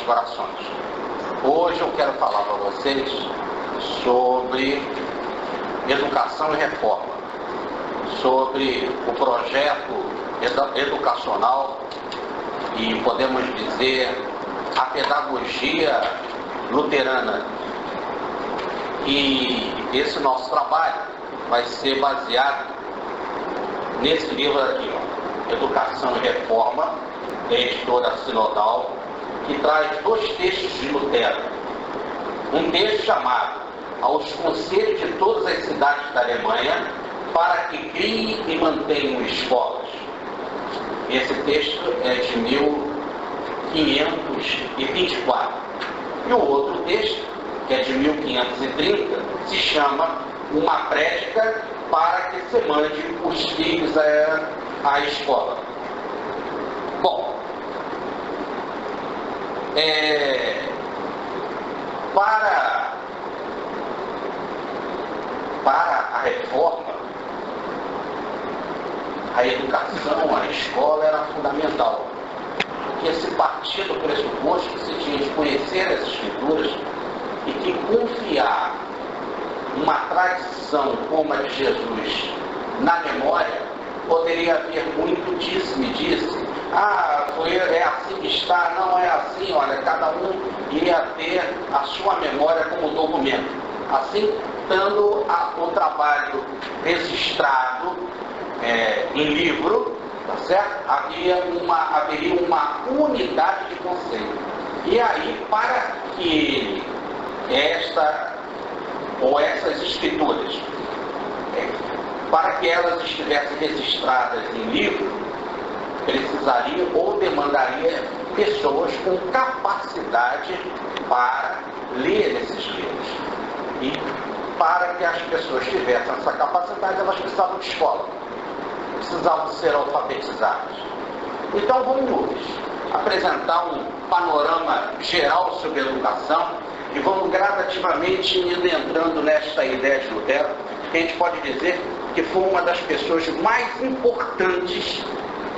nossos corações. Hoje eu quero falar para vocês sobre educação e reforma, sobre o projeto educacional e, podemos dizer, a pedagogia luterana. E esse nosso trabalho vai ser baseado nesse livro aqui, ó, Educação e Reforma, da editora Sinodal, que traz 2 textos de Lutero. Um texto chamado Aos Conselhos de Todas as Cidades da Alemanha para que criem e mantenham escolas. Esse texto é de 1524. E o outro texto, que é de 1530, se chama Uma Prédica para que se mande os filhos à escola. Bom, para a reforma, a educação, a escola era fundamental, porque se partia do pressuposto que se tinha de conhecer as Escrituras e que confiar uma tradição como a de Jesus na memória poderia haver muito disse-me-disse. É assim que está, não é assim, olha, cada um iria ter a sua memória como documento. Assim, estando o trabalho registrado em livro, tá certo? Haveria uma unidade de conceito. E aí, para que essas escrituras, para que elas estivessem registradas em livro, precisaria ou demandaria pessoas com capacidade para ler esses livros. E para que as pessoas tivessem essa capacidade, elas precisavam de escola, precisavam ser alfabetizadas. Então vamos apresentar um panorama geral sobre a educação e vamos gradativamente entrando nesta ideia de Lutero, que a gente pode dizer que foi uma das pessoas mais importantes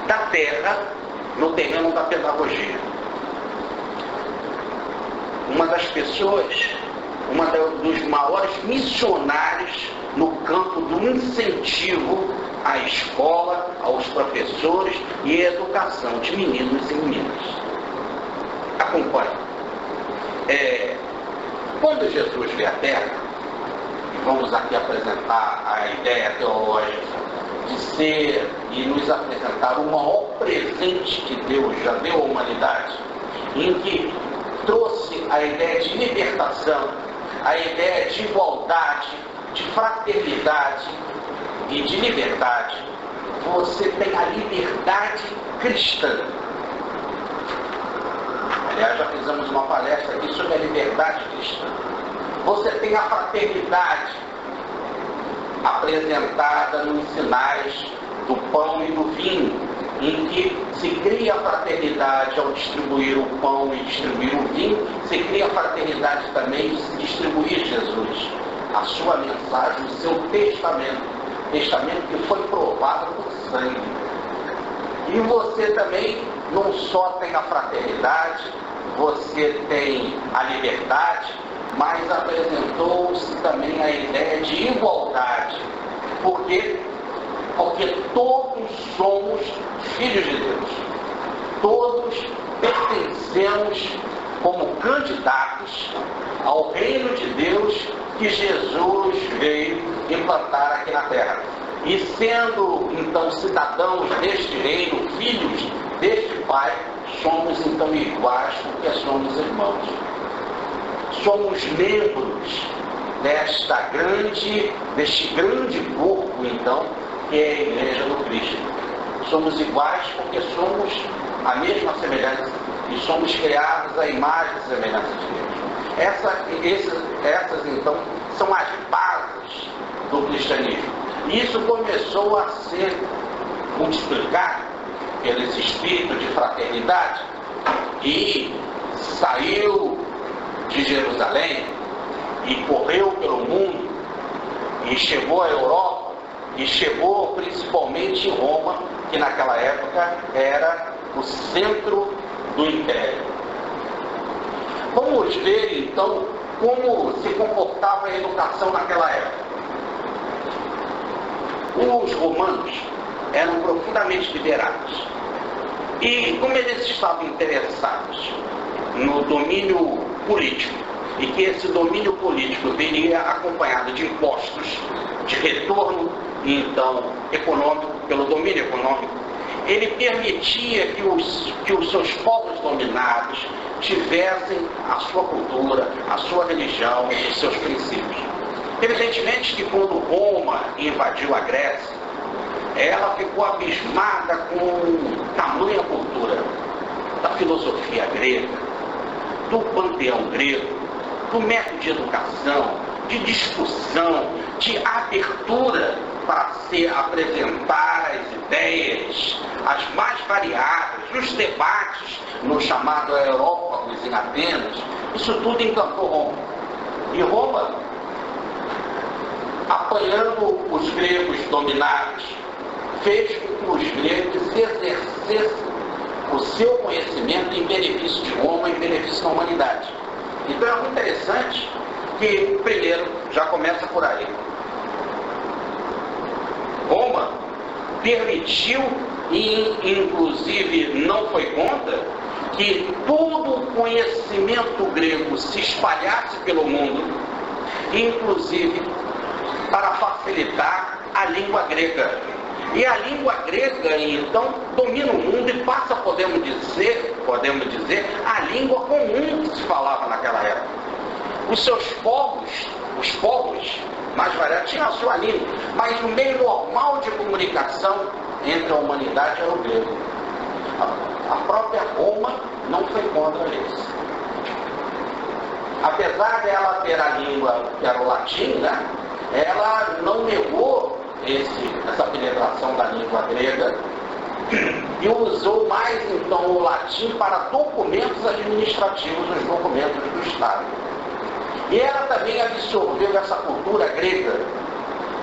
da Terra no terreno da pedagogia. Uma das pessoas, dos maiores missionários no campo do incentivo à escola, aos professores e à educação de meninos e meninas. Acompanhe. Quando Jesus veio à Terra, e vamos aqui apresentar a ideia teológica de ser e nos apresentar o maior presente que Deus já deu à humanidade, em que trouxe a ideia de libertação, a ideia de igualdade, de fraternidade e de liberdade. Você tem a liberdade cristã. Aliás, já fizemos uma palestra aqui sobre a liberdade cristã. Você tem a fraternidade apresentada nos sinais do pão e do vinho, em que se cria a fraternidade ao distribuir o pão e distribuir o vinho, se cria a fraternidade também de se distribuir Jesus, a sua mensagem, o seu testamento que foi provado por sangue. E você também não só tem a fraternidade, você tem a liberdade, mas apresentou-se também a ideia de igualdade. Por quê? Porque todos somos filhos de Deus. Todos pertencemos como candidatos ao reino de Deus que Jesus veio implantar aqui na Terra. E sendo, então, cidadãos deste reino, filhos deste Pai, somos, então, iguais porque somos irmãos. Somos membros deste grande corpo, então, que é a Igreja do Cristo. Somos iguais porque somos a mesma semelhança e somos criados à imagem e semelhança de Deus. Essas, então, são as bases do cristianismo. E isso começou a ser multiplicado pelo esse espírito de fraternidade e saiu de Jerusalém e correu pelo mundo e chegou à Europa e chegou principalmente em Roma, que naquela época era o centro do Império. Vamos ver então como se comportava a educação naquela época. Os romanos eram profundamente liberados. E como eles estavam interessados no domínio político, e que esse domínio político viria acompanhado de impostos, de retorno, e então econômico, pelo domínio econômico, ele permitia que os seus povos dominados tivessem a sua cultura, a sua religião, os seus princípios. Evidentemente que quando Roma invadiu a Grécia, ela ficou abismada com tamanha cultura da filosofia grega, do panteão grego, do método de educação, de discussão, de abertura para se apresentar as ideias, as mais variadas, os debates no chamado Aerópagos em Atenas. Isso tudo encantou Roma. E Roma, apanhando os gregos dominados, fez com que os gregos exercessem o seu conhecimento em benefício de Roma, em benefício da humanidade. Então é muito interessante que, primeiro, já começa por aí. Roma permitiu e, inclusive, não foi contra que todo o conhecimento grego se espalhasse pelo mundo, inclusive para facilitar a língua grega. E a língua grega, então, domina o mundo e passa, podemos dizer, a língua comum que se falava naquela época. Os seus povos, os povos mais variados, tinham a sua língua, mas o meio normal de comunicação entre a humanidade era o grego. A própria Roma não foi contra isso. Apesar dela ter a língua que era o latim, né, ela não negou essa penetração da língua grega e usou mais então o latim para documentos administrativos, os documentos do Estado. E ela também absorveu essa cultura grega,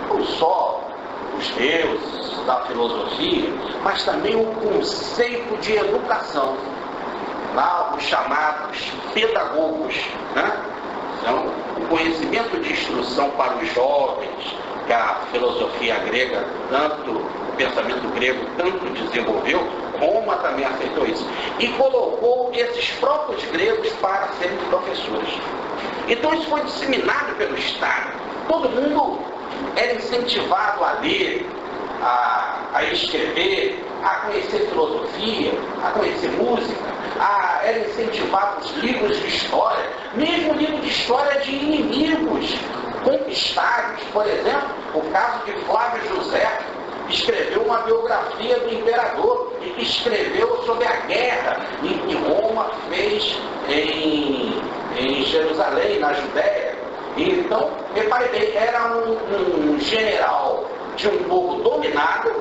não só os deuses da filosofia, mas também o conceito de educação, lá os chamados pedagogos, né? Então, o conhecimento de instrução para os jovens, que a filosofia grega, o pensamento grego tanto desenvolveu, Roma também aceitou isso. E colocou esses próprios gregos para serem professores. Então isso foi disseminado pelo Estado. Todo mundo era incentivado a ler, a escrever, a conhecer filosofia, a conhecer música, era incentivado os livros de história, mesmo livro de história de inimigos conquistados. Por exemplo, o caso de Flávio José, escreveu uma biografia do imperador e escreveu sobre a guerra que Roma fez em Jerusalém, na Judéia. Então, repare bem, era um general de um povo dominado,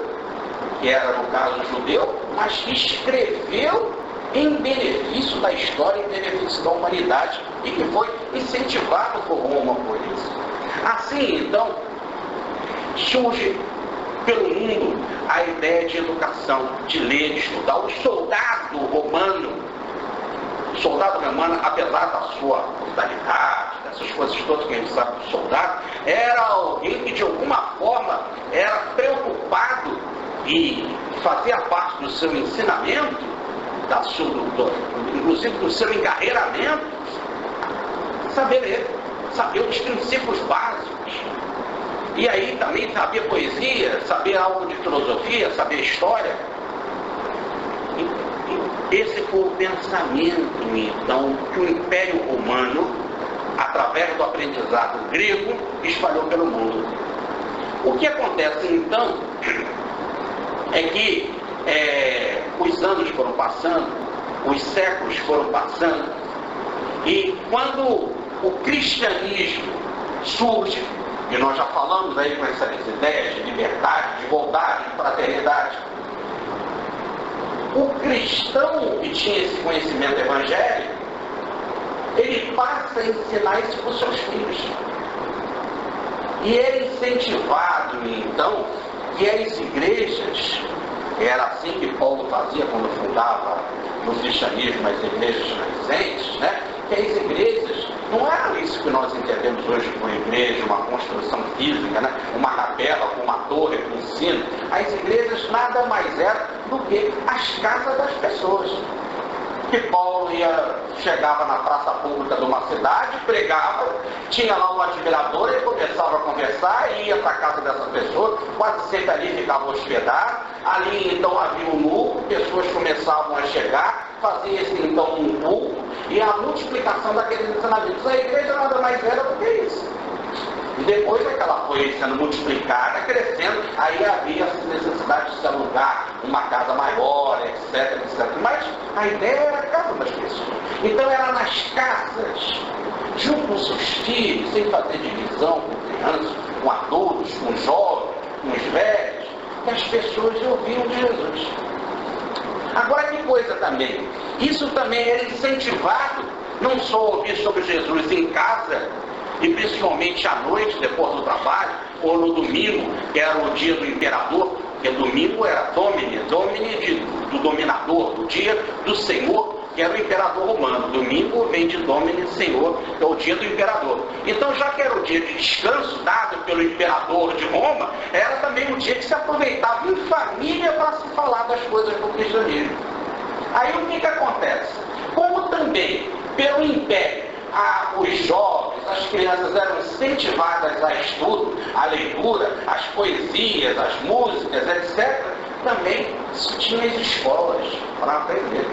que era no caso judeu, mas que escreveu em benefício da história, em benefício da humanidade, e que foi incentivado por Roma por isso. Assim, então, surge pelo mundo a ideia de educação, de ler, de estudar. O soldado romano, apesar da sua brutalidade, dessas coisas todas que a gente sabe do soldado, era alguém que de alguma forma era preocupado e fazia parte do seu ensinamento, inclusive do seu encarreiramento, saber ler, saber os princípios básicos. E aí também saber poesia, saber algo de filosofia, saber história. Esse foi o pensamento, então, que o Império Romano, através do aprendizado grego, espalhou pelo mundo. O que acontece, então, é que os anos foram passando, os séculos foram passando, e quando o cristianismo surge, e nós já falamos aí com essas ideias de liberdade, de igualdade, de fraternidade, o cristão que tinha esse conhecimento evangélico, ele passa a ensinar isso para os seus filhos. E é incentivado, então, que as igrejas, era assim que Paulo fazia quando fundava no cristianismo as igrejas nascentes, né? que as igrejas não eram isso que nós entendemos hoje por igreja, uma construção física, né? Uma capela com uma torre com um sino. As igrejas nada mais eram do que as casas das pessoas. Que Paulo chegava na praça pública de uma cidade, pregava, tinha lá um admirador, ele começava a conversar, ia para a casa dessa pessoa, quase sempre ali ficava hospedado, ali então havia um núcleo, pessoas começavam a chegar, fazia-se então um culto, e a multiplicação daqueles ensinamentos. A igreja nada mais era do que isso. E depois é que ela foi sendo multiplicada, crescendo, aí havia a necessidade de se alugar uma casa maior, etc, etc. Mas a ideia era a casa das pessoas. Então era nas casas, junto com seus filhos, sem fazer divisão com crianças, com adultos, com jovens, com os velhos, que as pessoas ouviam de Jesus. Agora que coisa também, isso também era incentivado, não só ouvir sobre Jesus em casa, e principalmente à noite, depois do trabalho, ou no domingo, que era o dia do imperador, porque domingo era Domini do dominador, do dia do Senhor, que era o imperador romano. Domingo vem de Domini, Senhor, que é o dia do imperador. Então, já que era o dia de descanso dado pelo imperador de Roma, era também o dia que se aproveitava em família para se falar das coisas do cristianismo. Aí o que acontece? Como também, pelo império, os jovens, as crianças eram incentivadas a estudo, a leitura, as poesias, as músicas, etc. Também tinha as escolas para aprender.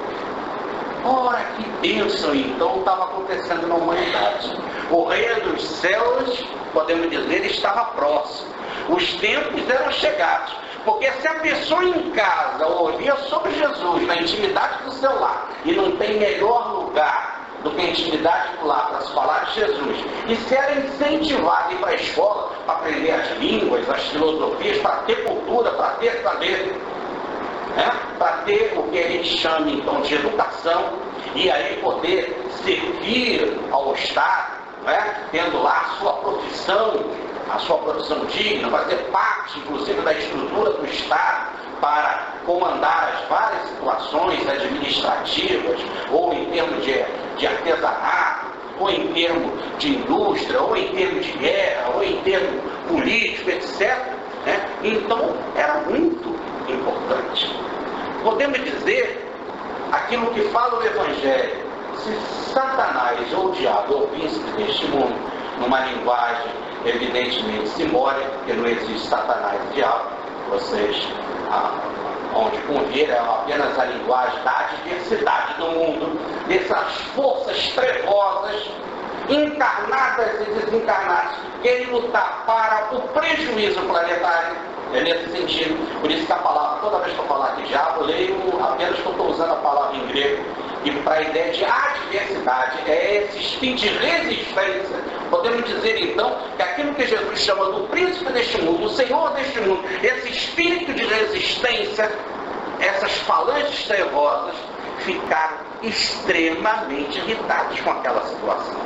Ora, que bênção então estava acontecendo na humanidade. O reino dos céus, podemos dizer, estava próximo. Os tempos eram chegados. Porque se a pessoa em casa ouvia sobre Jesus na intimidade do seu lar, e não tem melhor lugar do que a intimidade do lar para se falar de Jesus, e se era incentivado a ir para a escola para aprender as línguas, as filosofias, para ter cultura, para ter saber, né? Para ter o que a gente chama então de educação, e aí poder servir ao Estado, né? Tendo lá a sua profissão digna, fazer parte inclusive da estrutura do Estado, para comandar as várias situações administrativas, ou em termos de artesanato, ou em termos de indústria, ou em termos de guerra, ou em termos político, etc. Né? Então, era muito importante. Podemos dizer aquilo que fala o Evangelho: se Satanás ou o diabo é o príncipe deste mundo, numa linguagem evidentemente simbólica, porque não existe Satanás e diabo, vocês onde convir é apenas a linguagem da adversidade do mundo, dessas forças trevosas, encarnadas e desencarnadas, querem lutar para o prejuízo planetário. É nesse sentido. Por isso que a palavra, toda vez que eu falar de diabo, eu leio apenas que eu estou usando a palavra em grego, e para a ideia de adversidade, é esse espírito de resistência. Podemos dizer então que aquilo que Jesus chama do príncipe deste mundo, do senhor deste mundo, esse espírito de resistência, essas falanges trevosas, ficaram extremamente irritados com aquela situação.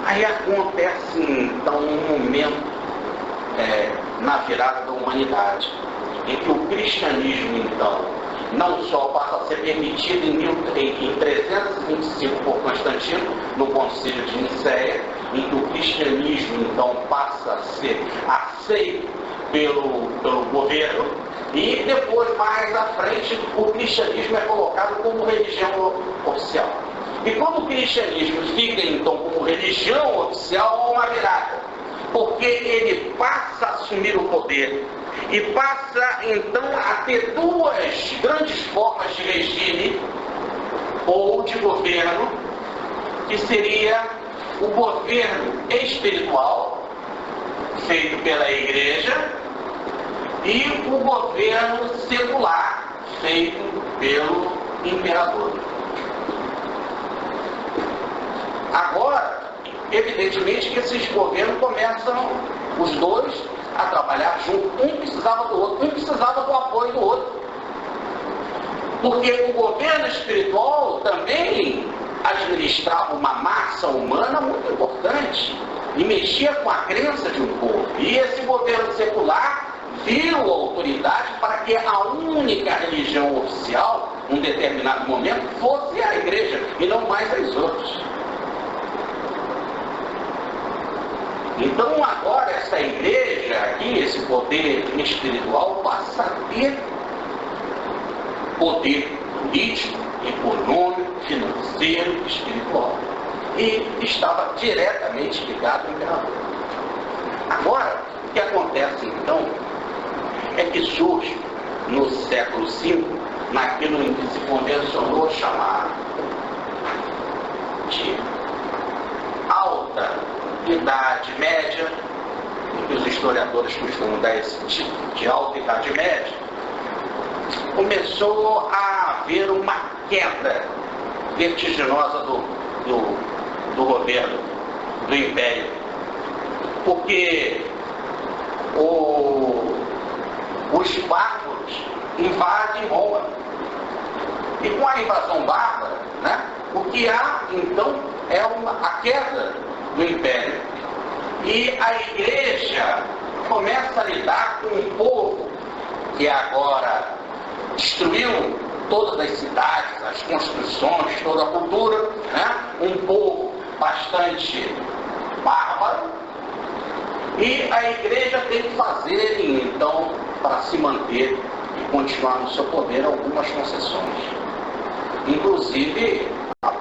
Aí acontece então um momento na virada da humanidade, em que o cristianismo então não só passa a ser permitido em 325 por Constantino, no concílio de Nicéia, em que o cristianismo então passa a ser aceito pelo governo, e depois, mais à frente, o cristianismo é colocado como religião oficial. E quando o cristianismo fica então como religião oficial, há uma virada, porque ele passa a assumir o poder e passa então a ter duas grandes formas de regime ou de governo, que seria o governo espiritual, feito pela igreja, e o governo secular, feito pelo imperador. Agora, evidentemente que esses governos começam, os dois, a trabalhar junto. Um precisava do outro, um precisava do apoio do outro. Porque o governo espiritual também administrava uma massa humana muito importante e mexia com a crença de um povo. E esse governo secular viu a autoridade para que a única religião oficial num determinado momento, fosse a igreja e não mais as outras. Então agora essa igreja aqui, esse poder espiritual, passa a ter poder político, econômico, financeiro, espiritual. E estava diretamente ligado ao imperador. Agora, o que acontece então é que surge no século V, naquilo em que se convencionou chamar de alta Idade Média, em que os historiadores costumam dar esse título de alta Idade Média, começou a haver uma queda vertiginosa do governo, do império, porque os bárbaros invadem Roma. E com a invasão bárbara, né, o que há então é a queda do império. E a igreja começa a lidar com um povo que agora destruiu todas as cidades, as construções, toda a cultura, né? Um povo bastante bárbaro, e a igreja tem que fazer, então, para se manter e continuar no seu poder, algumas concessões. Inclusive, o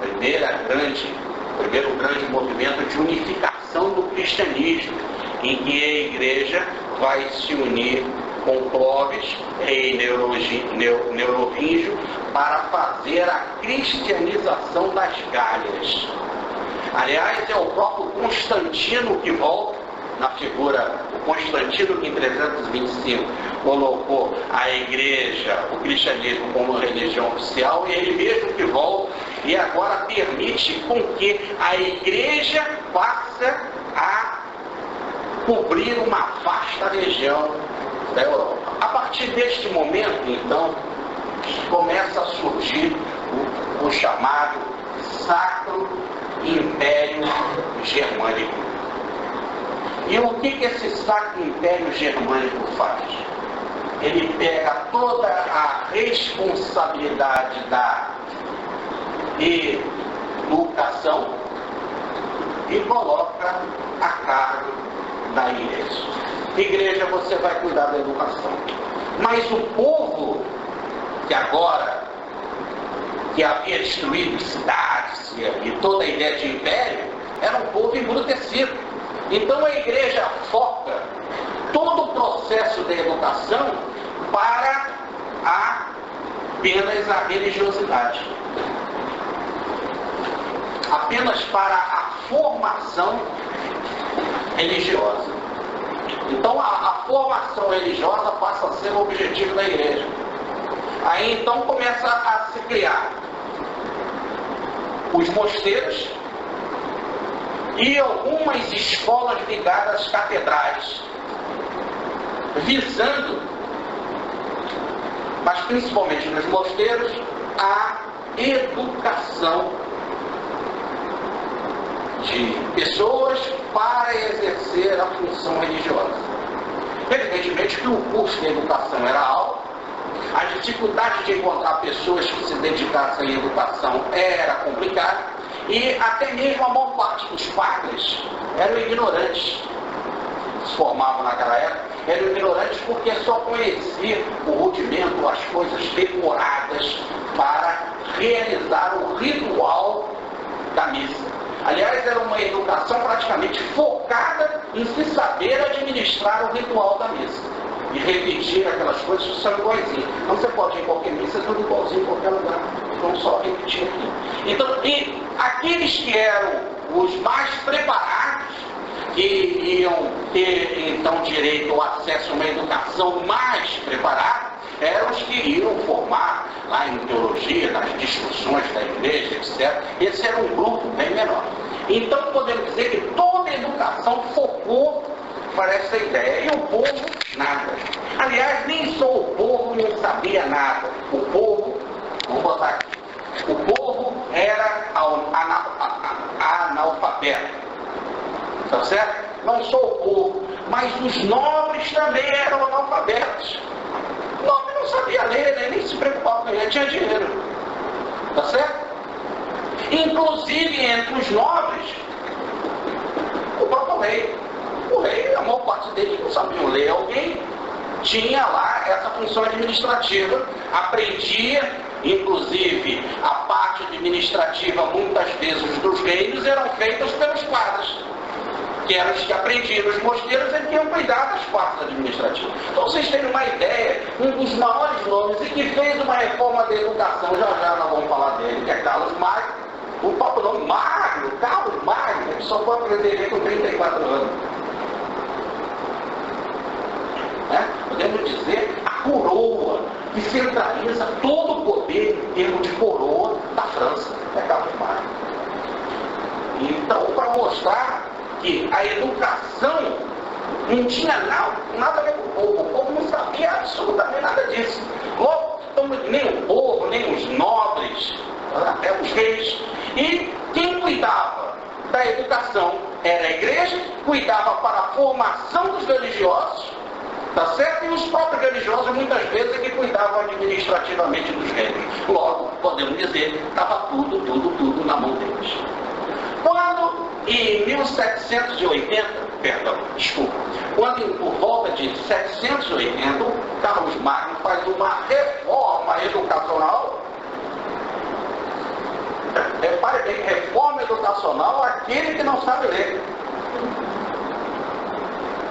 primeiro grande movimento de unificação do cristianismo, em que a igreja vai se unir com Clóvis, rei Merovingio, para fazer a cristianização das Gálias. Aliás, é o próprio Constantino que volta na figura, o Constantino que em 325 colocou a igreja, o cristianismo como religião oficial, e ele mesmo que volta e agora permite com que a igreja passe a cobrir uma vasta região da Europa. A partir deste momento, então, começa a surgir o chamado Sacro Império Germânico. E o que esse Sacro Império Germânico faz? Ele pega toda a responsabilidade da educação e coloca a cargo da igreja. Igreja, você vai cuidar da educação. Mas o povo que agora, que havia destruído cidades e toda a ideia de império, era um povo embrutecido. Então a igreja foca todo o processo da educação para apenas a religiosidade. Apenas para a formação religiosa. Então a formação religiosa passa a ser o objetivo da igreja. Aí então começa a se criar os mosteiros e algumas escolas ligadas às catedrais, visando, mas principalmente nos mosteiros, a educação de pessoas para exercer a função religiosa. Evidentemente que o custo da educação era alto, a dificuldade de encontrar pessoas que se dedicassem à educação era complicada, e até mesmo a maior parte dos padres eram ignorantes. Se formavam naquela época, eram ignorantes porque só conheciam o rudimento, as coisas decoradas para realizar o ritual da missa. Aliás, era uma educação praticamente focada em se saber administrar o ritual da missa. E repetir aquelas coisas que são iguaizinhas. Então você pode ir em qualquer missa, é tudo igualzinho em qualquer lugar. Então só repetir aqui. Então, e aqueles que eram os mais preparados, que iam ter então direito ao acesso a uma educação mais preparada, eram os que iriam formar lá em teologia, nas discussões da igreja, etc. Esse era um grupo bem menor. Então podemos dizer que toda a educação focou para essa ideia. E o povo, nada. Aliás, nem só o povo não sabia nada. O povo, vamos botar aqui, o povo era analfabeto. Tá certo? Não só o povo, mas os nobres também eram analfabetos. O nobre não sabia ler, né? Nem se preocupava com ele, tinha dinheiro. Tá certo? Inclusive entre os nobres, o próprio rei. O rei, a maior parte deles não sabiam ler. Alguém tinha lá essa função administrativa, aprendia, inclusive a parte administrativa, muitas vezes dos reinos, eram feitas pelos padres, que eram os que aprendiam nos mosteiros e que iam cuidar das partes administrativas. Então vocês terem uma ideia, um dos maiores nomes e que fez uma reforma da educação, já nós vamos falar dele, que é Carlos Magno. O próprio nome Magno, Carlos Magno, ele só foi aprender com 34 anos. Podemos dizer a coroa, que centraliza todo o poder em termos de coroa da França, é Carlos Magno. Então, para mostrar que a educação não tinha nada a ver com o povo não sabia absolutamente nada disso. Logo, nem o povo, nem os nobres, até os reis. E quem cuidava da educação era a igreja, cuidava para a formação dos religiosos, tá certo? E os próprios religiosos muitas vezes é que cuidavam administrativamente dos reinos. Logo, podemos dizer, estava tudo na mão deles. Quando em 1780, quando por volta de 780, Carlos Magno faz uma reforma educacional. Repare bem, reforma educacional aquele que não sabe ler.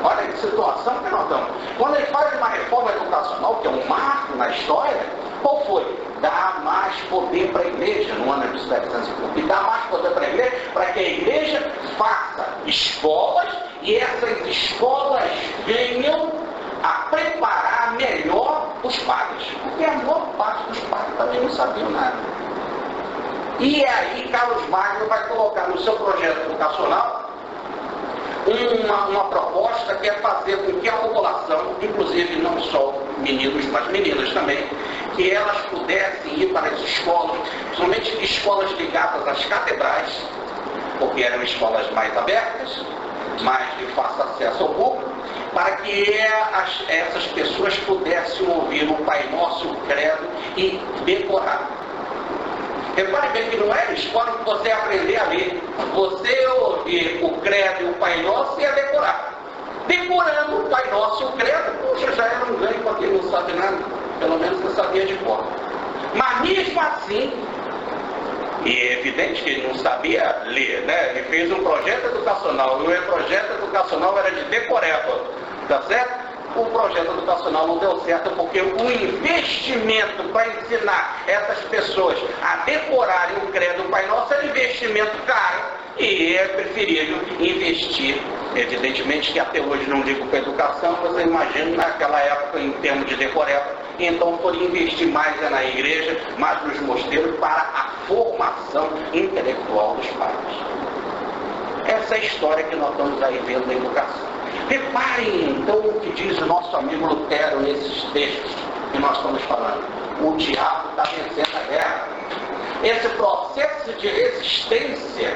Olha que situação que nós estamos. Quando ele faz uma reforma educacional, que é um marco na história, qual foi? Dar mais poder para a igreja no ano de 1750. E dar mais poder para a igreja, para que a igreja faça escolas e essas escolas venham a preparar melhor os padres. Porque a maior parte dos padres também não sabiam nada. E aí Carlos Magno vai colocar no seu projeto educacional uma proposta que é fazer com que a população, inclusive não só meninos, mas meninas também, que elas pudessem ir para as escolas, principalmente escolas ligadas às catedrais, porque eram escolas mais abertas, mais de fácil acesso ao público, para que essas pessoas pudessem ouvir o Pai Nosso, o Credo e decorar. Repare bem que não era escola que você aprender a ler. Você ouvir o Credo e o Pai Nosso e ia decorar. Decorando o Pai Nosso e o Credo, puxa, já era um ganho para quem não sabe nada. Pelo menos você sabia de cor. Mas mesmo assim, e é evidente que ele não sabia ler, né? Ele fez um projeto educacional, e o projeto educacional era de decoreba, tá certo? O projeto educacional não deu certo porque o investimento para ensinar essas pessoas a decorarem o Credo do Pai Nosso era investimento caro e é preferível investir, evidentemente que até hoje não digo para a educação, você imagina naquela época em termos de decoreba, então por investir mais na igreja, mais nos mosteiros para a formação intelectual dos padres. Essa é a história que nós estamos aí vendo na educação. Reparem então o que diz o nosso amigo Lutero nesses textos que nós estamos falando. O diabo está vencendo a guerra. Esse processo de resistência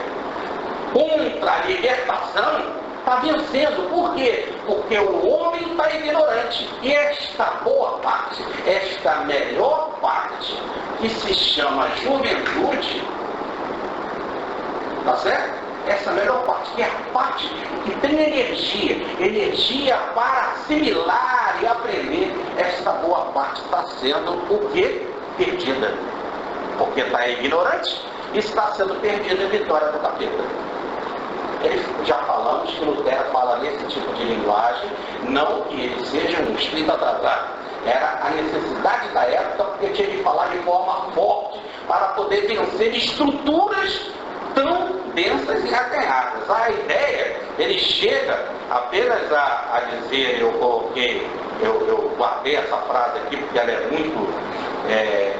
contra a libertação está vencendo. Por quê? Porque o homem está ignorante. E esta boa parte, esta melhor parte, que se chama juventude, tá certo? Essa melhor parte, que é a parte que tem energia para assimilar e aprender, esta boa parte está sendo o quê? Perdida. Porque está ignorante e está sendo perdida em vitória do capeta. Já falamos que Lutero fala nesse tipo de linguagem, não que ele seja um espírito atrasado. Era a necessidade da época, porque tinha de falar de forma forte para poder vencer estruturas tão densas e acanhadas. A ideia, ele chega apenas a dizer, eu guardei essa frase aqui porque ela é muito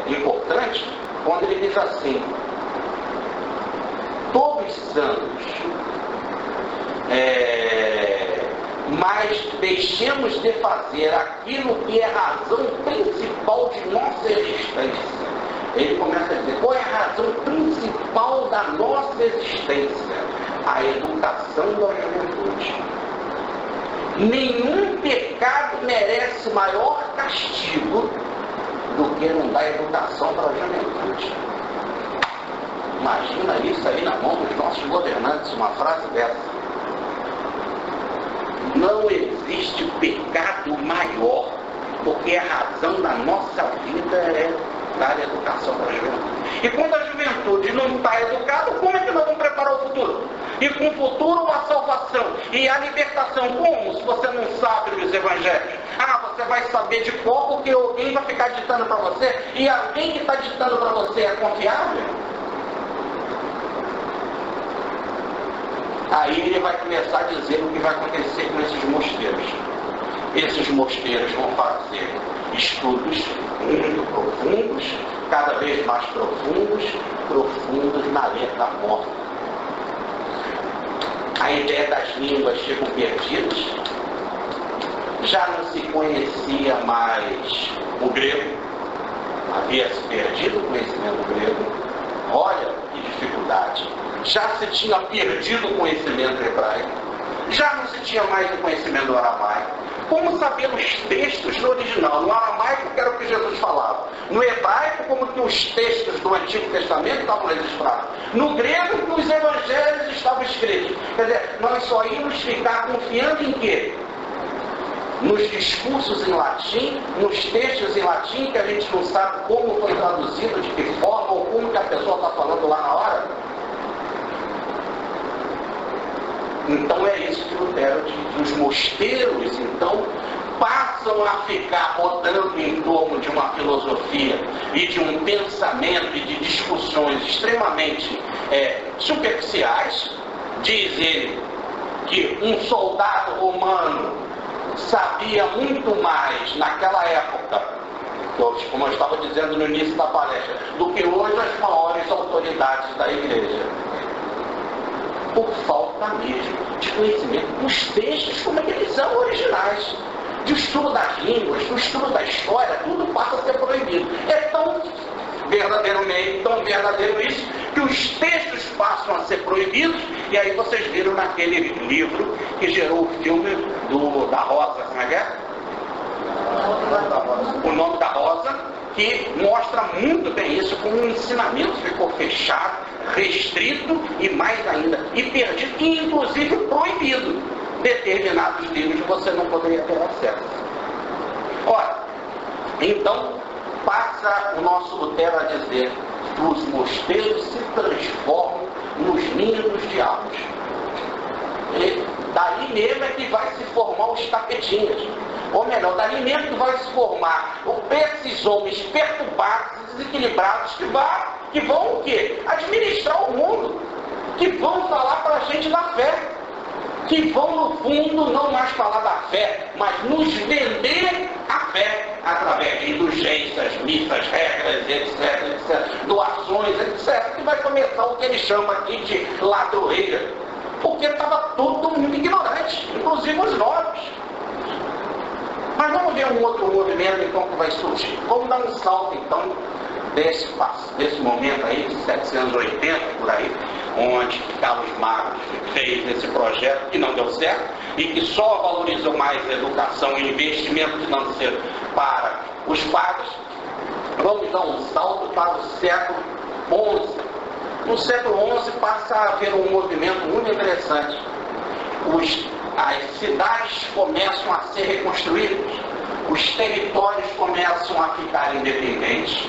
importante, quando ele diz assim: todos santos, mas deixemos de fazer aquilo que é a razão principal de nossa existência. Ele começa a dizer, qual é a razão principal da nossa existência? A educação da juventude. Nenhum pecado merece maior castigo do que não dar educação para a juventude. Imagina isso aí na mão dos nossos governantes, uma frase dessa. Não existe pecado maior, porque a razão da nossa vida é dar educação para a juventude. E quando a juventude não está educada, como é que nós vamos preparar o futuro? E com o futuro a salvação e a libertação, como? Se você não sabe dos evangelhos. Você vai saber de qual, porque alguém vai ficar ditando para você, e alguém que está ditando para você é confiável? Aí ele vai começar a dizer o que vai acontecer com esses mosteiros. Esses mosteiros vão fazer estudos muito profundos, cada vez mais profundos na letra morta. A ideia das línguas chegam perdidas, já não se conhecia mais o grego, havia se perdido o conhecimento grego. Olha que dificuldade. Já se tinha perdido o conhecimento hebraico, já não se tinha mais o conhecimento aramaico. Como saber os textos no original? No aramaico, que era o que Jesus falava. No hebraico, como que os textos do Antigo Testamento estavam registrados. No grego, que os evangelhos estavam escritos. Quer dizer, nós só íamos ficar confiando em quê? Nos discursos em latim, nos textos em latim, que a gente não sabe como foi traduzido, de que forma, ou como que a pessoa está falando lá na hora. Então é isso que Lutero diz. Os mosteiros, então, passam a ficar rodando em torno de uma filosofia e de um pensamento e de discussões extremamente superficiais. Diz ele que um soldado romano sabia muito mais naquela época, como eu estava dizendo no início da palestra, do que hoje as maiores autoridades da igreja. Por falta mesmo de conhecimento dos textos, como é que eles são originais, de estudo das línguas, do estudo da história, tudo passa a ser proibido. É tão verdadeiro isso, que os textos passam a ser proibidos, e aí vocês viram naquele livro que gerou o filme da Rosa, como é que é? O Nome da Rosa, que mostra muito bem isso, como um ensinamento ficou fechado, restrito e mais ainda, e perdido, e inclusive proibido. Determinados livros você não poderia ter acesso. Ora, então passa o nosso Lutero a dizer que os mosteiros se transformam nos ninhos dos diabos. E daí mesmo é que vai se formar os tapetinhas. Ou melhor, daí mesmo que vai se formar esses homens perturbados e desequilibrados que vão o quê? Administrar o mundo, que vão falar para a gente da fé, que vão no fundo não mais falar da fé, mas nos vender a fé através de indulgências, missas, regras, etc, doações, etc, que vai começar o que ele chama aqui de ladroeira, porque estava todo mundo ignorante, inclusive os novos. Mas vamos ver um outro movimento então que vai surgir. Vamos dar um salto então desse momento aí, de 780 por aí, onde Carlos Magno fez esse projeto que não deu certo e que só valorizou mais a educação e investimento financeiro para os padres. Vamos dar um salto para o século XI. No século XI passa a haver um movimento muito interessante. As cidades começam a ser reconstruídas, os territórios começam a ficar independentes.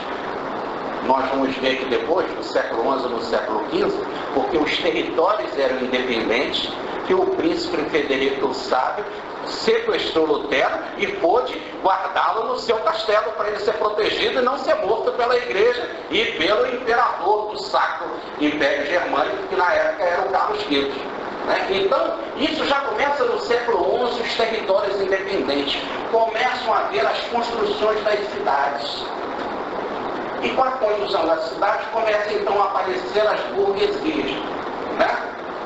Nós vamos ver que depois, no século XI e no século XV, porque os territórios eram independentes, que o príncipe Frederico o Sábio sequestrou Lutero e pôde guardá-lo no seu castelo para ele ser protegido e não ser morto pela igreja e pelo imperador do Sacro Império Germânico, que na época era o Carlos V. Então, isso já começa no século XI, os territórios independentes. Começam a haver as construções das cidades. E com a construção das cidades começam então a aparecer as burguesias.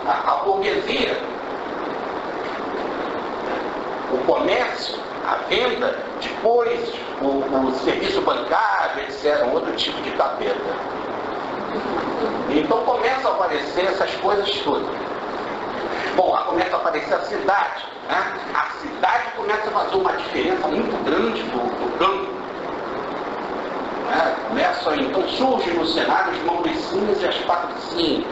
A burguesia, o comércio, a venda, depois o serviço bancário, etc., outro tipo de capeta. Então começam a aparecer essas coisas todas. Bom, lá começa a aparecer a cidade. A cidade começa a fazer uma diferença muito grande do campo. né? Então surgem no cenário os mauricinhos e as patricinhas.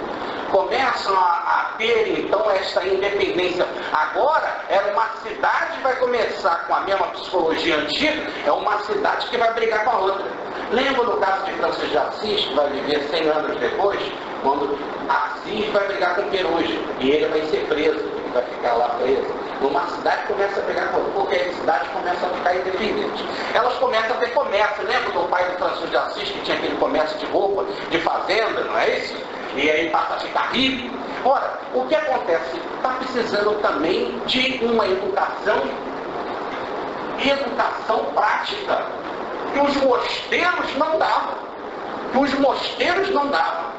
Começam a ter, então, essa independência. Agora, é uma cidade que vai começar com a mesma psicologia antiga, é uma cidade que vai brigar com a outra. Lembra no caso de Francisco de Assis, que vai viver 100 anos depois, quando Assis vai brigar com Perugia, e ele vai ser preso, ele vai ficar lá preso. Uma cidade começa a brigar com outra, porque a cidade começa a ficar independente. Elas começam a ter comércio. Lembra do pai do Francisco de Assis, que tinha aquele comércio de roupa, de fazenda, não é isso? E aí passa a ficar rico. Ora, o que acontece? Está precisando também de uma educação prática, que os mosteiros não davam.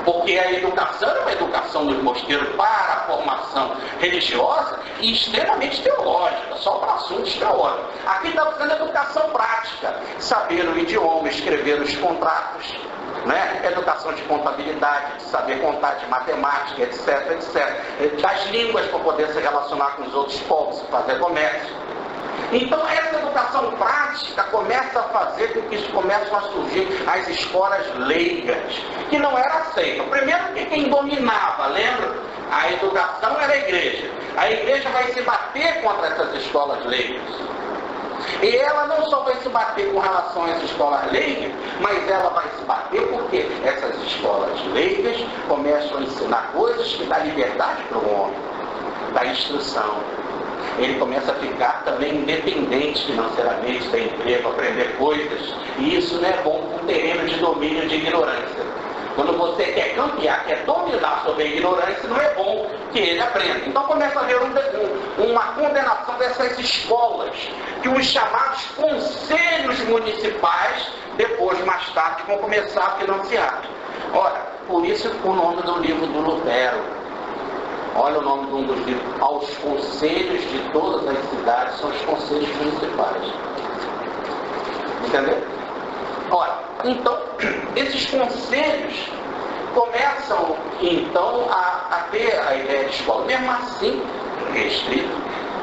Porque a educação era uma educação dos mosteiros para a formação religiosa e extremamente teológica, só para assuntos teóricos. Aqui está precisando de educação prática, saber o idioma, escrever os contratos, né? Educação de contabilidade, de saber contar, de matemática, etc, etc. Das línguas para poder se relacionar com os outros povos, fazer comércio. Então essa educação prática começa a fazer com que isso comece a surgir as escolas leigas, que não era aceita. Primeiro que quem dominava, lembra? A educação era a igreja. A igreja vai se bater contra essas escolas leigas. E ela não só vai se bater com relação a essas escolas leigas, mas ela vai se bater porque essas escolas leigas começam a ensinar coisas que dão liberdade para o homem, da instrução. Ele começa a ficar também independente financeiramente, ter emprego, aprender coisas. E isso não é bom para um terreno de domínio de ignorância. Quando você quer campear, quer dominar sobre a ignorância, não é bom que ele aprenda. Então começa a haver uma condenação dessas escolas, que os chamados conselhos municipais, depois, mais tarde, vão começar a financiar. Ora, por isso o nome do livro do Lutero. Olha o nome de um dos livros. Aos conselhos de todas as cidades são os conselhos municipais. Entendeu? Ora, então, esses conselhos começam, então, a ter a ideia de escola. Mesmo assim, restrito,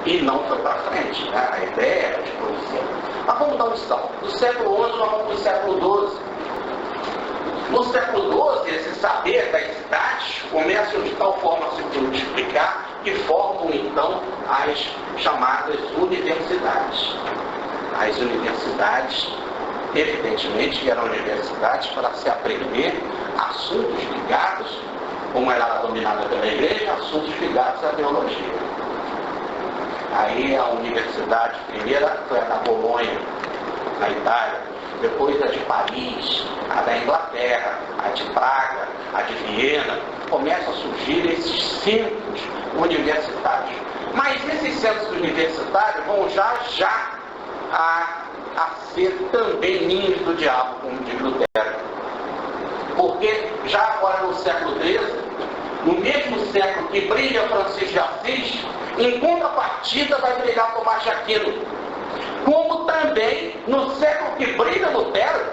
e não foi para frente. Né? A ideia era de produção. Mas vamos dar um salto. Do século XI, nós vamos para o século XII. No século XII, esse saber das cidades começa de tal forma a se multiplicar que formam, então, as chamadas universidades. As universidades, evidentemente, eram universidades para se aprender assuntos ligados, como era dominada pela igreja, assuntos ligados à teologia. Aí a universidade primeira foi a da Bolonha, na Itália. Depois a de Paris, a da Inglaterra, a de Praga, a de Viena. Começam a surgir esses centros universitários. Mas esses centros universitários vão já a ser também ninhos do diabo, como diz Lutero. Porque já agora no século XIII, no mesmo século que brilha Francisco de Assis, em contrapartida vai brilhar Tomás de Aquino. Como também no século que brilha Lutero,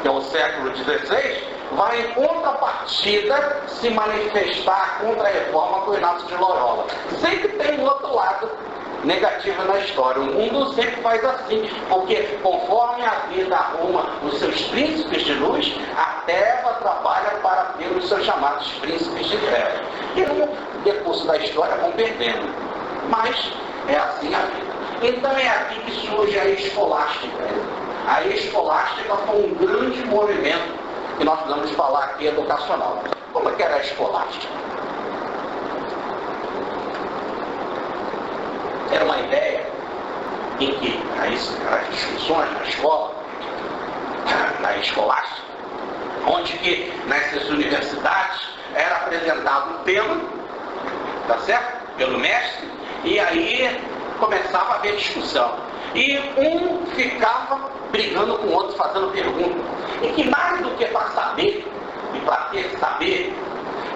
que é o século XVI, vai em contrapartida se manifestar contra a reforma com Inácio de Loyola. Sempre tem um outro lado negativo na história. O mundo sempre faz assim, porque conforme a vida arruma os seus príncipes de luz, a terra trabalha para ter os seus chamados príncipes de trevas. E no decurso da história vão perdendo. Mas é assim a vida. Então é aqui que surge a escolástica. A escolástica foi um grande movimento que nós vamos falar aqui educacional. Como é que era a escolástica? Era uma ideia em que as discussões na escola, na escolástica, onde que nessas universidades era apresentado um tema, tá certo? Pelo mestre, e aí começava a haver discussão. E um ficava brigando com o outro, fazendo perguntas. E que mais do que para saber, e para ter que saber,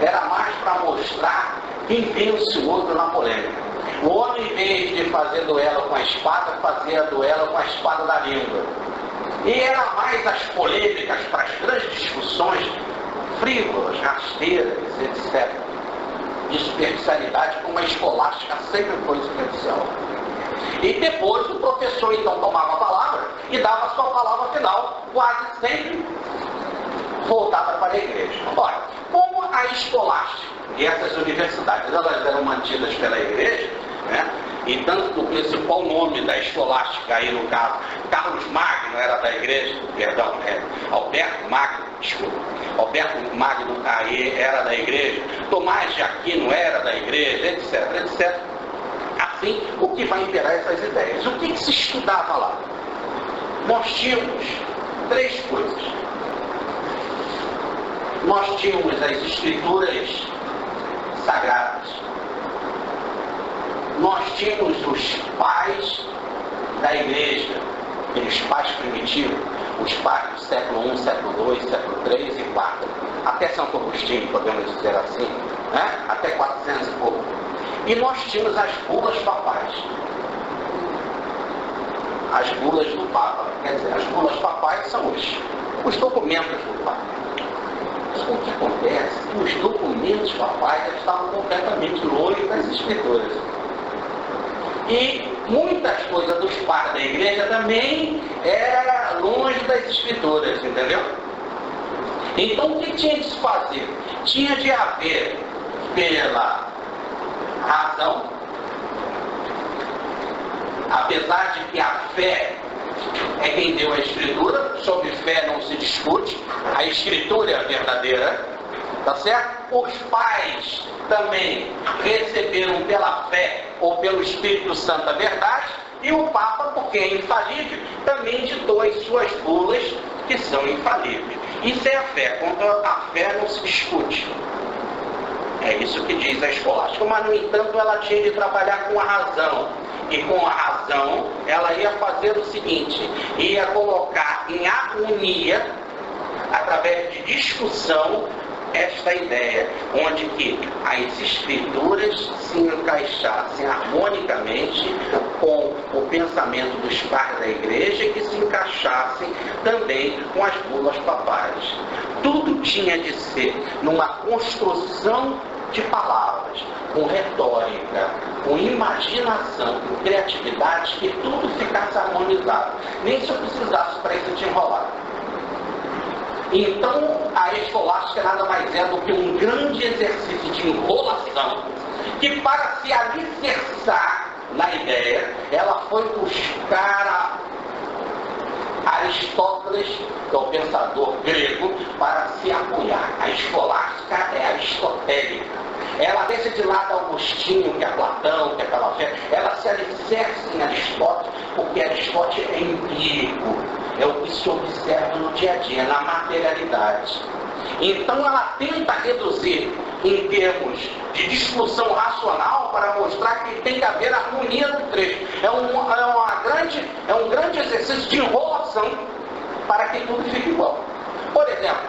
era mais para mostrar quem vence o outro na polêmica. O homem, em vez de fazer duelo com a espada, fazia duelo com a espada da língua. E era mais as polêmicas para as grandes discussões frívolas, rasteiras, etc. De superficialidade, como a escolástica sempre foi superficial. E depois o professor então tomava a palavra e dava a sua palavra final, quase sempre voltada para a igreja. Ora, como a escolástica e essas universidades elas eram mantidas pela igreja, né? E tanto o principal nome da escolástica aí no caso, Carlos Magno era da igreja, perdão, Alberto Magno, desculpa, Alberto Magno aí era da igreja, Tomás de Aquino era da igreja, etc, etc. Assim, o que vai imperar essas ideias? O que se estudava lá? Nós tínhamos três coisas. Nós tínhamos as escrituras sagradas. Nós tínhamos os pais da igreja, aqueles pais primitivos, os pais do século I, século II, século III e IV, até Santo Agostinho, podemos dizer assim, né? Até 400 e pouco. E nós tínhamos as bulas papais. As bulas do Papa, quer dizer, as bulas papais são os documentos do Papa. O que acontece? Os documentos papais estavam completamente longe das escrituras. E muitas coisas dos pais da igreja também era longe das escrituras, entendeu? Então o que tinha de se fazer? Tinha de haver pela razão, apesar de que a fé é quem deu a escritura, sobre fé não se discute, a escritura é a verdadeira, tá certo? Os pais também receberam pela fé ou pelo Espírito Santo a verdade, e o Papa, porque é infalível, também ditou as suas bulas que são infalíveis. Isso é a fé. Quanto a fé não se discute. É isso que diz a escolástica. Mas, no entanto, ela tinha de trabalhar com a razão. E com a razão, ela ia fazer o seguinte: ia colocar em harmonia, através de discussão, esta ideia, onde que as escrituras se encaixassem harmonicamente com o pensamento dos pais da igreja, que se encaixassem também com as bulas papais. Tudo tinha de ser numa construção de palavras, com retórica, com imaginação, com criatividade, que tudo ficasse harmonizado. Nem se eu precisasse para isso te enrolar. Então, a escolástica nada mais é do que um grande exercício de enrolação, que para se alicerçar na ideia, ela foi buscar Aristóteles, que é o pensador grego, para se apoiar. A escolástica é aristotélica. Ela deixa de lado Agostinho, que é Platão, que é aquela fé. Ela se alicerça em Aristóteles, porque Aristóteles é empírico. É o que se observa no dia a dia, na materialidade. Então ela tenta reduzir em termos de discussão racional para mostrar que tem que haver harmonia do trecho. É um grande exercício de enrolação para que tudo fique igual. Por exemplo,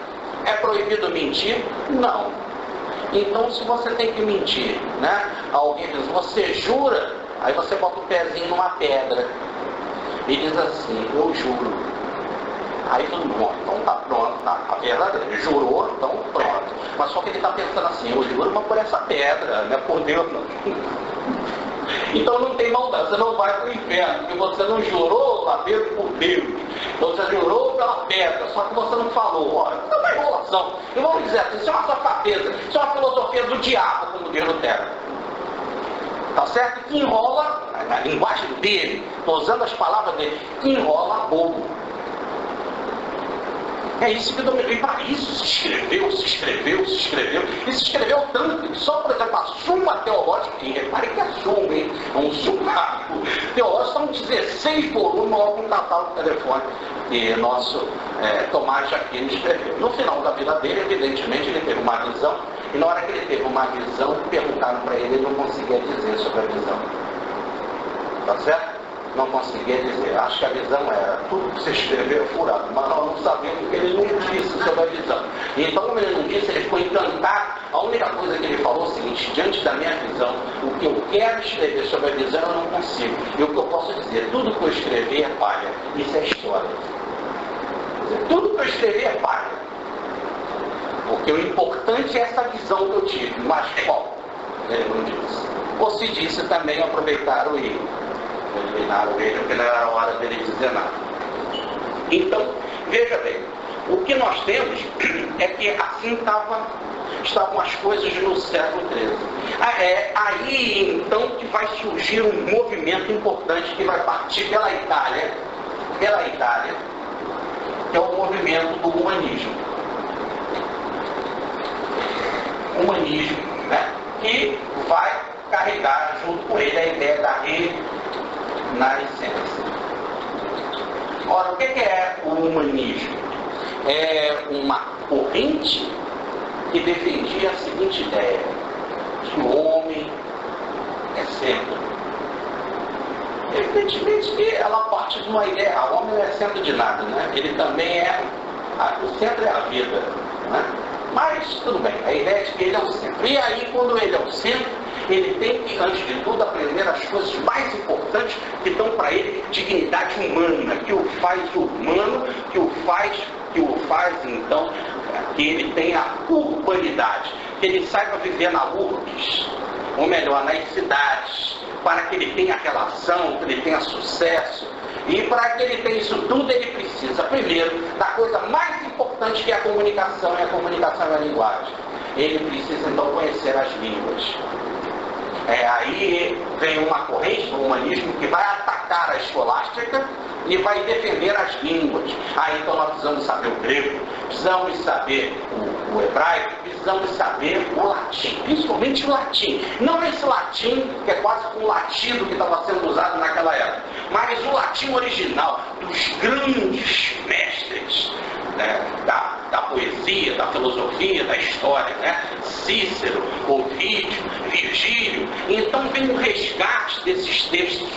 é proibido mentir? Não. Então, se você tem que mentir, né? Alguém diz, você jura? Aí você bota o pezinho numa pedra e diz assim, eu juro. Aí tudo bom, então tá pronto, tá? A verdade, ele jurou, então pronto. Mas só que ele está pensando assim, eu juro, mas por essa pedra, não é por Deus, não. Então não tem maldade, você não vai para o inferno, porque você não jurou lá dentro por Deus. Então você jurou pela pedra, só que você não falou. Olha, isso é uma enrolação. E vamos dizer assim, isso é uma safadeza, isso é uma filosofia do diabo, como diz Lutero. Tá certo? Que enrola, na linguagem dele, estou usando as palavras dele, que enrola bobo. É isso que dominou. E para isso se escreveu. E se escreveu tanto que só, por exemplo, a Suma Teológica, e repare que é Suma, hein? É um sumaco teológico, são 16 volumes, logo um catálogo de telefone que nosso Tomás de Aquino escreveu. No final da vida dele, evidentemente, ele teve uma visão, e na hora que ele teve uma visão, perguntaram para ele, ele não conseguia dizer sobre a visão. Tá certo? Não conseguia dizer. Acho que a visão era tudo que você escreveu é furado, mas nós não sabemos o que ele não disse sobre a visão. Então, como ele não disse, ele ficou encantado. A única coisa que ele falou é o seguinte: diante da minha visão, o que eu quero escrever sobre a visão eu não consigo. E o que eu posso dizer, tudo que eu escrever é palha. Isso é história. Quer dizer, tudo que eu escrever é palha. Porque o importante é essa visão que eu tive. Mas qual? Ele não disse. Ou se disse também, aproveitaram ele. Eliminaram ele, porque não era hora dele dizer nada. Então, veja bem, o que nós temos é que assim estavam as coisas no século XIII. Aí então que vai surgir um movimento importante que vai partir pela Itália, que é o movimento do humanismo. Humanismo, né? Que vai carregar junto com ele a ideia da renascença. Ora, o que é o humanismo? É uma corrente que defendia a seguinte ideia: que o homem é centro. Evidentemente que ela parte de uma ideia: o homem não é centro de nada, né? Ele também o centro é a vida, né? Mas tudo bem, a ideia é de que ele é o centro. E aí, quando ele é o centro, ele tem que, antes de tudo, aprender as coisas mais importantes que dão para ele dignidade humana, que o faz humano, que o faz então, que ele tenha urbanidade, que ele saiba viver na urbis, ou melhor, nas cidades, para que ele tenha relação, que ele tenha sucesso. E para que ele tenha isso tudo, ele precisa, primeiro, da coisa mais importante, que é a comunicação, e a comunicação é a linguagem. Ele precisa, então, conhecer as línguas. Aí vem uma corrente do humanismo que vai atacar a escolástica e vai defender as línguas. Então nós precisamos saber o grego, precisamos saber o hebraico, precisamos saber o latim, principalmente o latim. Não esse latim que é quase um latido que estava sendo usado naquela época, mas o latim original dos grandes mestres, né, da poesia, da filosofia, da história, né? Cícero, Ovídio, Virgílio. Então vem um resgate desses textos.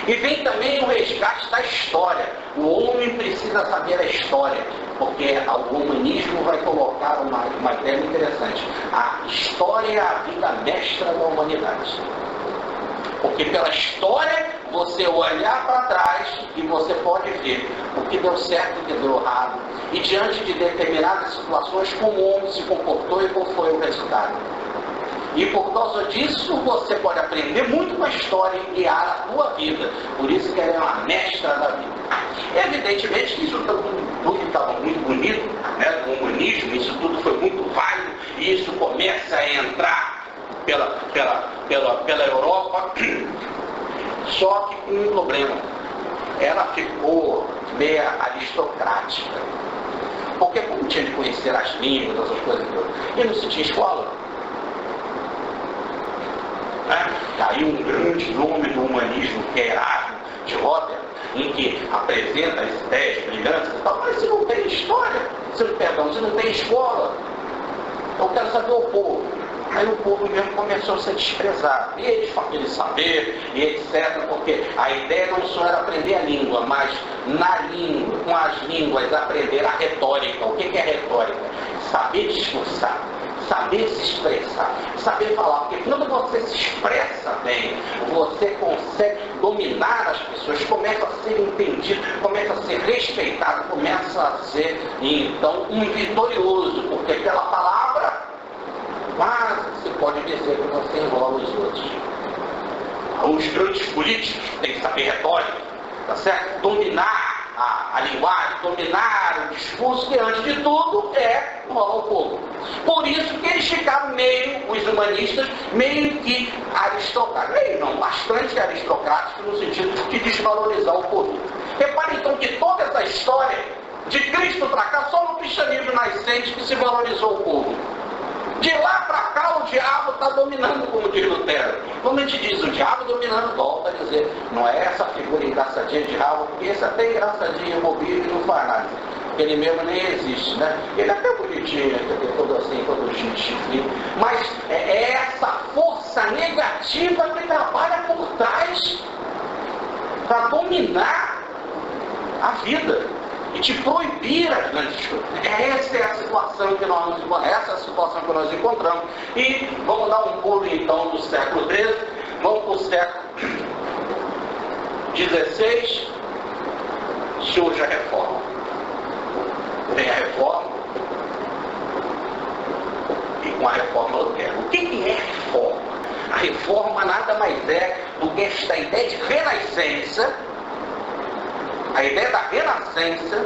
E vem também o resgate da história. O homem precisa saber a história, porque o humanismo vai colocar uma ideia interessante. A história é a vida mestra da humanidade. Porque pela história você olhar para trás e você pode ver o que deu certo e o que deu errado. E diante de determinadas situações, como o homem se comportou e qual foi o resultado. E por causa disso você pode aprender muito com a história e guiar a tua vida. Por isso que ela é uma mestra da vida. Evidentemente que isso tudo estava muito bonito, né, do humanismo, isso tudo foi muito válido, e isso começa a entrar pela Europa, só que com um problema. Ela ficou meio aristocrática. Porque como tinha de conhecer as línguas, essas coisas todas, e não se tinha escola. Aí um grande nome do humanismo, que é Erasmo de Rotterdam, em que apresenta as ideias brilhantes e tal, mas se não tem história, se não tem escola, eu quero saber o povo. Aí o povo mesmo começou a ser desprezado. E eles saber, e etc. Porque a ideia não só era aprender a língua, mas na língua, com as línguas, aprender a retórica. O que é retórica? Saber discursar, saber se expressar, saber falar. Porque quando você se expressa bem, você consegue dominar as pessoas, começa a ser entendido, começa a ser respeitado, começa a ser, então, um vitorioso. Porque pela palavra, quase se pode dizer que você enrola os outros. Os grandes políticos têm que saber retórica, tá certo? Dominar a linguagem, dominar o discurso, que antes de tudo é enrolar o povo. Por isso que eles ficaram os humanistas, meio que aristocráticos. Meio não, bastante aristocráticos, no sentido de desvalorizar o povo. Repare então que toda essa história, de Cristo para cá, só no cristianismo nascente que se valorizou o povo. De lá para cá o diabo está dominando, como diz Lutero. Como a gente diz, o diabo dominando, volta a dizer, não é essa figura engraçadinha de rabo, porque esse até engraçadinho, mobível e não faz nada. Ele mesmo nem existe, né? Ele é até bonitinho, todo assim, todo chifre. Mas é essa força negativa que trabalha por trás para dominar a vida e te proibir as grandes coisas. Essa é a situação que nós encontramos. E vamos dar um pulo então do século XIII, vamos para o século XVI, surge a reforma. Vem a reforma, e com a reforma Lutero. O que é a reforma? A reforma nada mais é do que esta ideia de renascença. A ideia da renascença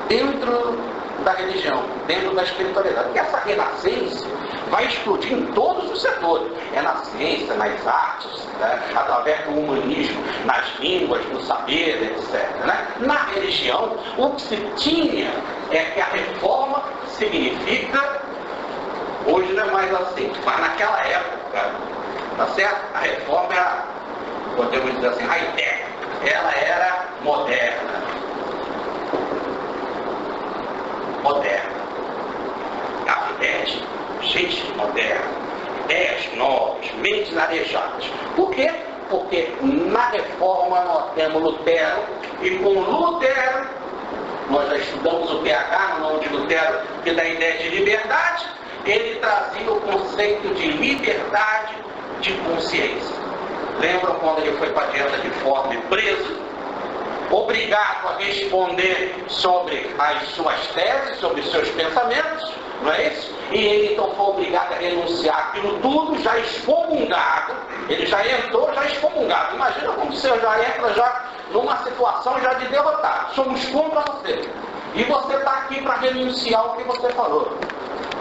dentro da religião, dentro da espiritualidade. Porque essa renascença vai explodir em todos os setores. É na ciência, nas artes, né? Através do humanismo, nas línguas, no saber, etc. Né? Na religião, o que se tinha é que a reforma significa, hoje não é mais assim, mas naquela época, tá certo? A reforma era, podemos dizer assim, high-tech. Ela era moderna. Ideias, gente moderna, ideias novas, mentes arejadas. Por quê? Porque na reforma nós temos Lutero, e com Lutero, nós já estudamos o PH no nome de Lutero, que dá a ideia de liberdade, ele trazia o conceito de liberdade de consciência. Lembram quando ele foi para a dieta de Fordham preso? Obrigado a responder sobre as suas teses, sobre os seus pensamentos, não é isso? E ele então foi obrigado a renunciar aquilo tudo, já excomungado. Ele já entrou já excomungado. Imagina como você já entra já numa situação já de derrotado. Somos contra você. E você está aqui para renunciar ao que você falou.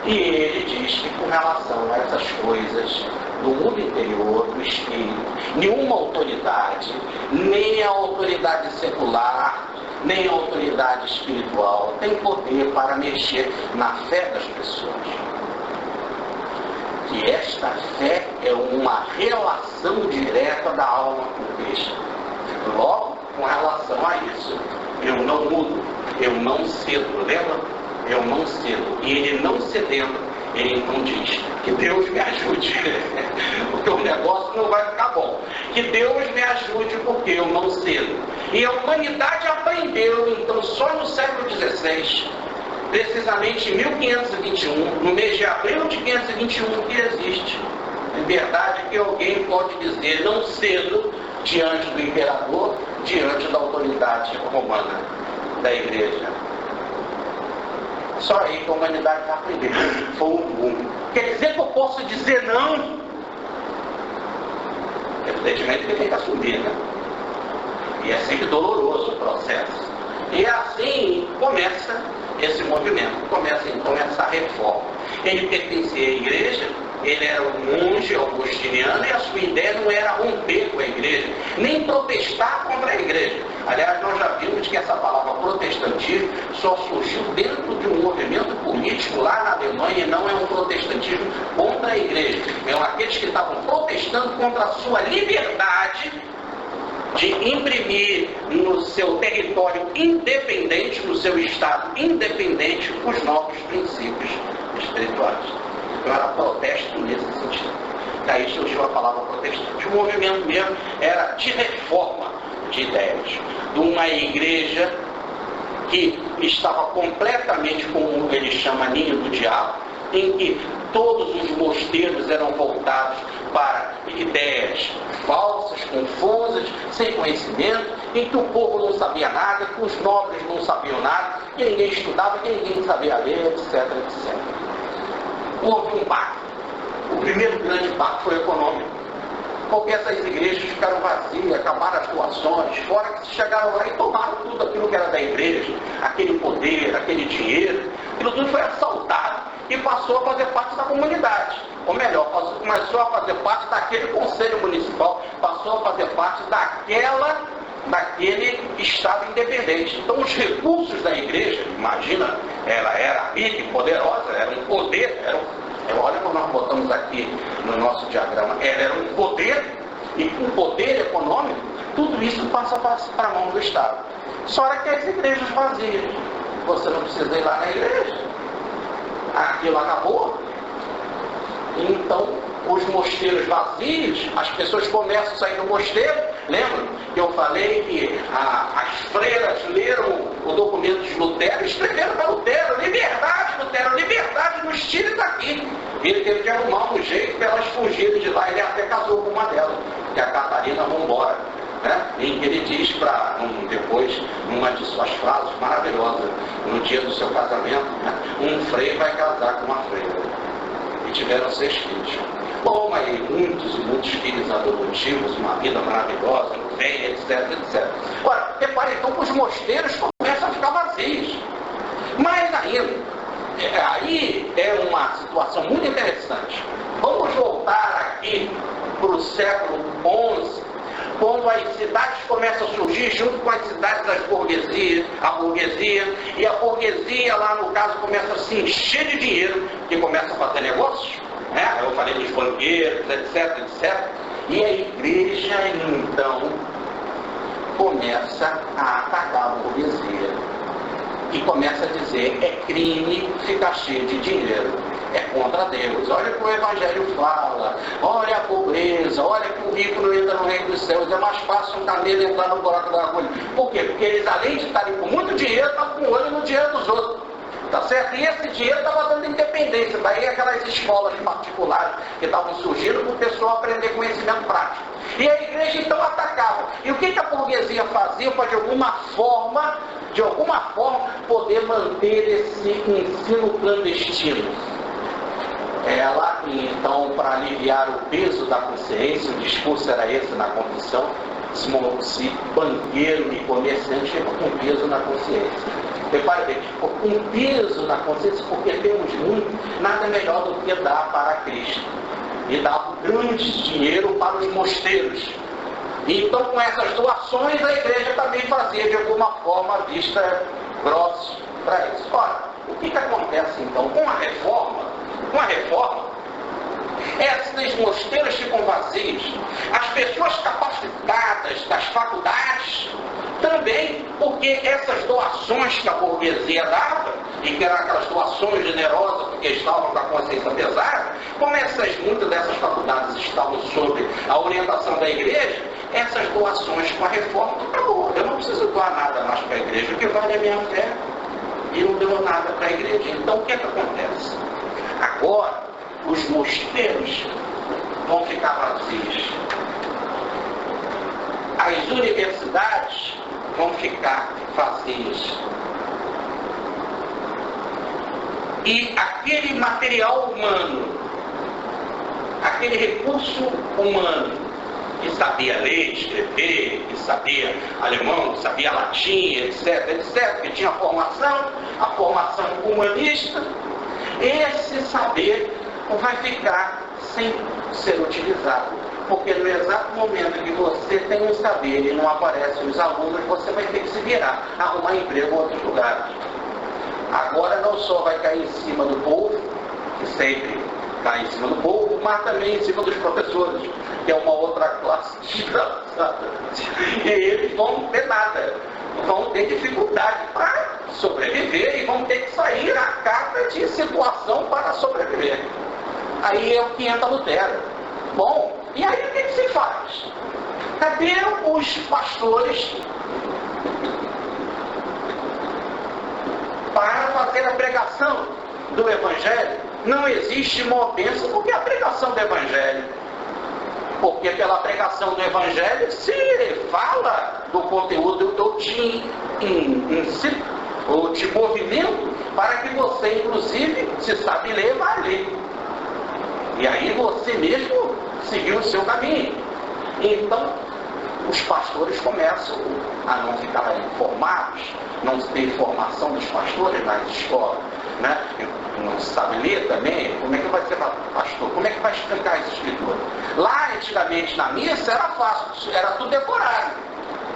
E ele diz que com relação a essas coisas do mundo interior, do espírito, nenhuma autoridade, nem a autoridade secular, nem a autoridade espiritual tem poder para mexer na fé das pessoas. Que esta fé é uma relação direta da alma com Cristo. Logo, com relação a isso, eu não mudo, eu não cedo, lembra? Eu não cedo. E ele não cedendo, ele então diz, que Deus me ajude, porque o negócio não vai ficar bom. Que Deus me ajude porque eu não cedo. E a humanidade aprendeu, então, só no século XVI, precisamente em 1521, no mês de abril de 521, que existe liberdade que alguém pode dizer não cedo diante do imperador, diante da autoridade romana da igreja. Só aí que a humanidade vai aprender. Foi um boom. Quer dizer que eu posso dizer não? Evidentemente que tem que assumir, né? E é sempre doloroso o processo. E assim começa esse movimento, começa então essa reforma. Ele pertencia à igreja, ele era um monge augustiniano e a sua ideia não era romper com a igreja, nem protestar contra a igreja. Aliás, nós já vimos que essa palavra protestantismo só surgiu dentro de um movimento político lá na Alemanha, não é um protestantismo contra a igreja. É aqueles que estavam protestando contra a sua liberdade de imprimir no seu território independente, no seu estado independente, os novos princípios espirituais. Então era protesto nesse sentido. Daí surgiu a palavra protestante. O movimento mesmo era de reforma de ideias, de uma igreja que estava completamente, como ele chama, ninho do diabo, em que todos os mosteiros eram voltados para ideias falsas, confusas, sem conhecimento, em que o povo não sabia nada, que os nobres não sabiam nada, que ninguém estudava, que ninguém sabia ler, etc, etc. Houve um pacto. O primeiro grande pacto foi econômico. Porque essas igrejas ficaram vazias, acabaram as doações, fora que chegaram lá e tomaram tudo aquilo que era da igreja, aquele poder, aquele dinheiro, aquilo tudo foi assaltado e passou a fazer parte da comunidade. Ou melhor, começou a fazer parte daquele conselho municipal, passou a fazer parte daquele estado independente. Então os recursos da igreja, imagina, ela era rica e poderosa, era um poder, olha como nós botamos aqui no nosso diagrama, ela era um poder, e com poder econômico, tudo isso passa para a mão do Estado. Só que as igrejas vazias, você não precisa ir lá na igreja, aquilo acabou. Então, os mosteiros vazios, as pessoas começam a sair do mosteiro. Lembra que eu falei que as freiras leram o documento de Lutero e escreveram para Lutero, liberdade no estilo está aqui. Ele teve que arrumar um jeito para elas fugirem de lá. Ele até casou com uma delas, que é a Catarina Vambora, né? Em que ele diz depois, numa de suas frases maravilhosas, no dia do seu casamento, né? Um freio vai casar com uma freira. E tiveram 6 filhos. Bom, mas muitos e muitos filhos adotivos, uma vida maravilhosa, fé, etc, etc. Ora, repare então que os mosteiros começam a ficar vazios. mais ainda, aí é uma situação muito interessante. Vamos voltar aqui para o século XI, quando as cidades começam a surgir junto com as cidades das burguesias, e a burguesia lá no caso começa a se encher de dinheiro, que começa a fazer negócios, né? Eu falei dos banqueiros, etc, etc. E a igreja então começa a atacar a burguesia e começa a dizer: é crime ficar cheio de dinheiro, é contra Deus. Olha o que o Evangelho fala, olha a pobreza, olha que o rico não entra no reino dos céus, é mais fácil um camelo entrar no buraco da agulha. Por quê? Porque eles, além de estarem com muito dinheiro, estão com o olho no dinheiro dos outros. Tá certo? E esse dinheiro estava dando independência. Daí aquelas escolas particulares que estavam surgindo para o pessoal aprender conhecimento prático. E a igreja então atacava. E o que a burguesia fazia para de alguma forma, poder manter esse ensino clandestino? Ela, então, para aliviar o peso da consciência, o discurso era esse na confissão, se banqueiro e comerciante com peso na consciência. Repare bem, um peso na consciência, porque temos muito, nada melhor do que dar para Cristo. E dar grande dinheiro para os mosteiros. Então, com essas doações, a igreja também fazia, de alguma forma, vista grossa para isso. Ora, o que acontece, então, com a reforma? Com a reforma, esses mosteiros ficam vazios. As pessoas capacitadas das faculdades também, porque essas doações que a burguesia dava, e que eram aquelas doações generosas porque estavam com a consciência pesada, como muitas dessas faculdades estavam sob a orientação da igreja, essas doações com a reforma acabou. Eu não preciso doar nada mais para a igreja, o que vale é a minha fé. E não deu nada para a igreja. Então o que acontece? Agora, os mosteiros vão ficar vazios. As universidades vão ficar vazias. E aquele material humano, aquele recurso humano, que sabia ler, escrever, que sabia alemão, que sabia latim, etc, etc, que tinha a formação humanista, esse saber vai ficar sem ser utilizado. Porque no exato momento que você tem um saber e não aparecem os alunos, você vai ter que se virar, arrumar emprego em outros lugares. Agora não só vai cair em cima do povo, que sempre cai em cima do povo, mas também em cima dos professores, que é uma outra classe desgraçada. E eles vão ter nada, vão ter dificuldade para sobreviver e vão ter que sair na capa de situação para sobreviver. Aí é o que entra Lutero. Bom, e aí o que se faz? Cadê os pastores para fazer a pregação do Evangelho? Não existe movença porque a pregação do Evangelho. Porque pela pregação do Evangelho se fala do conteúdo, eu te incito, ou te movimento para que você, inclusive, se sabe ler, vai ler. E aí você mesmo seguiu o seu caminho. Então, os pastores começam a não ficar informados, não se tem formação dos pastores nas escolas, né? Não se sabe ler também, como é que vai ser pastor? Como é que vai explicar essa escritura? Lá, antigamente, na missa, era fácil, era tudo decorado.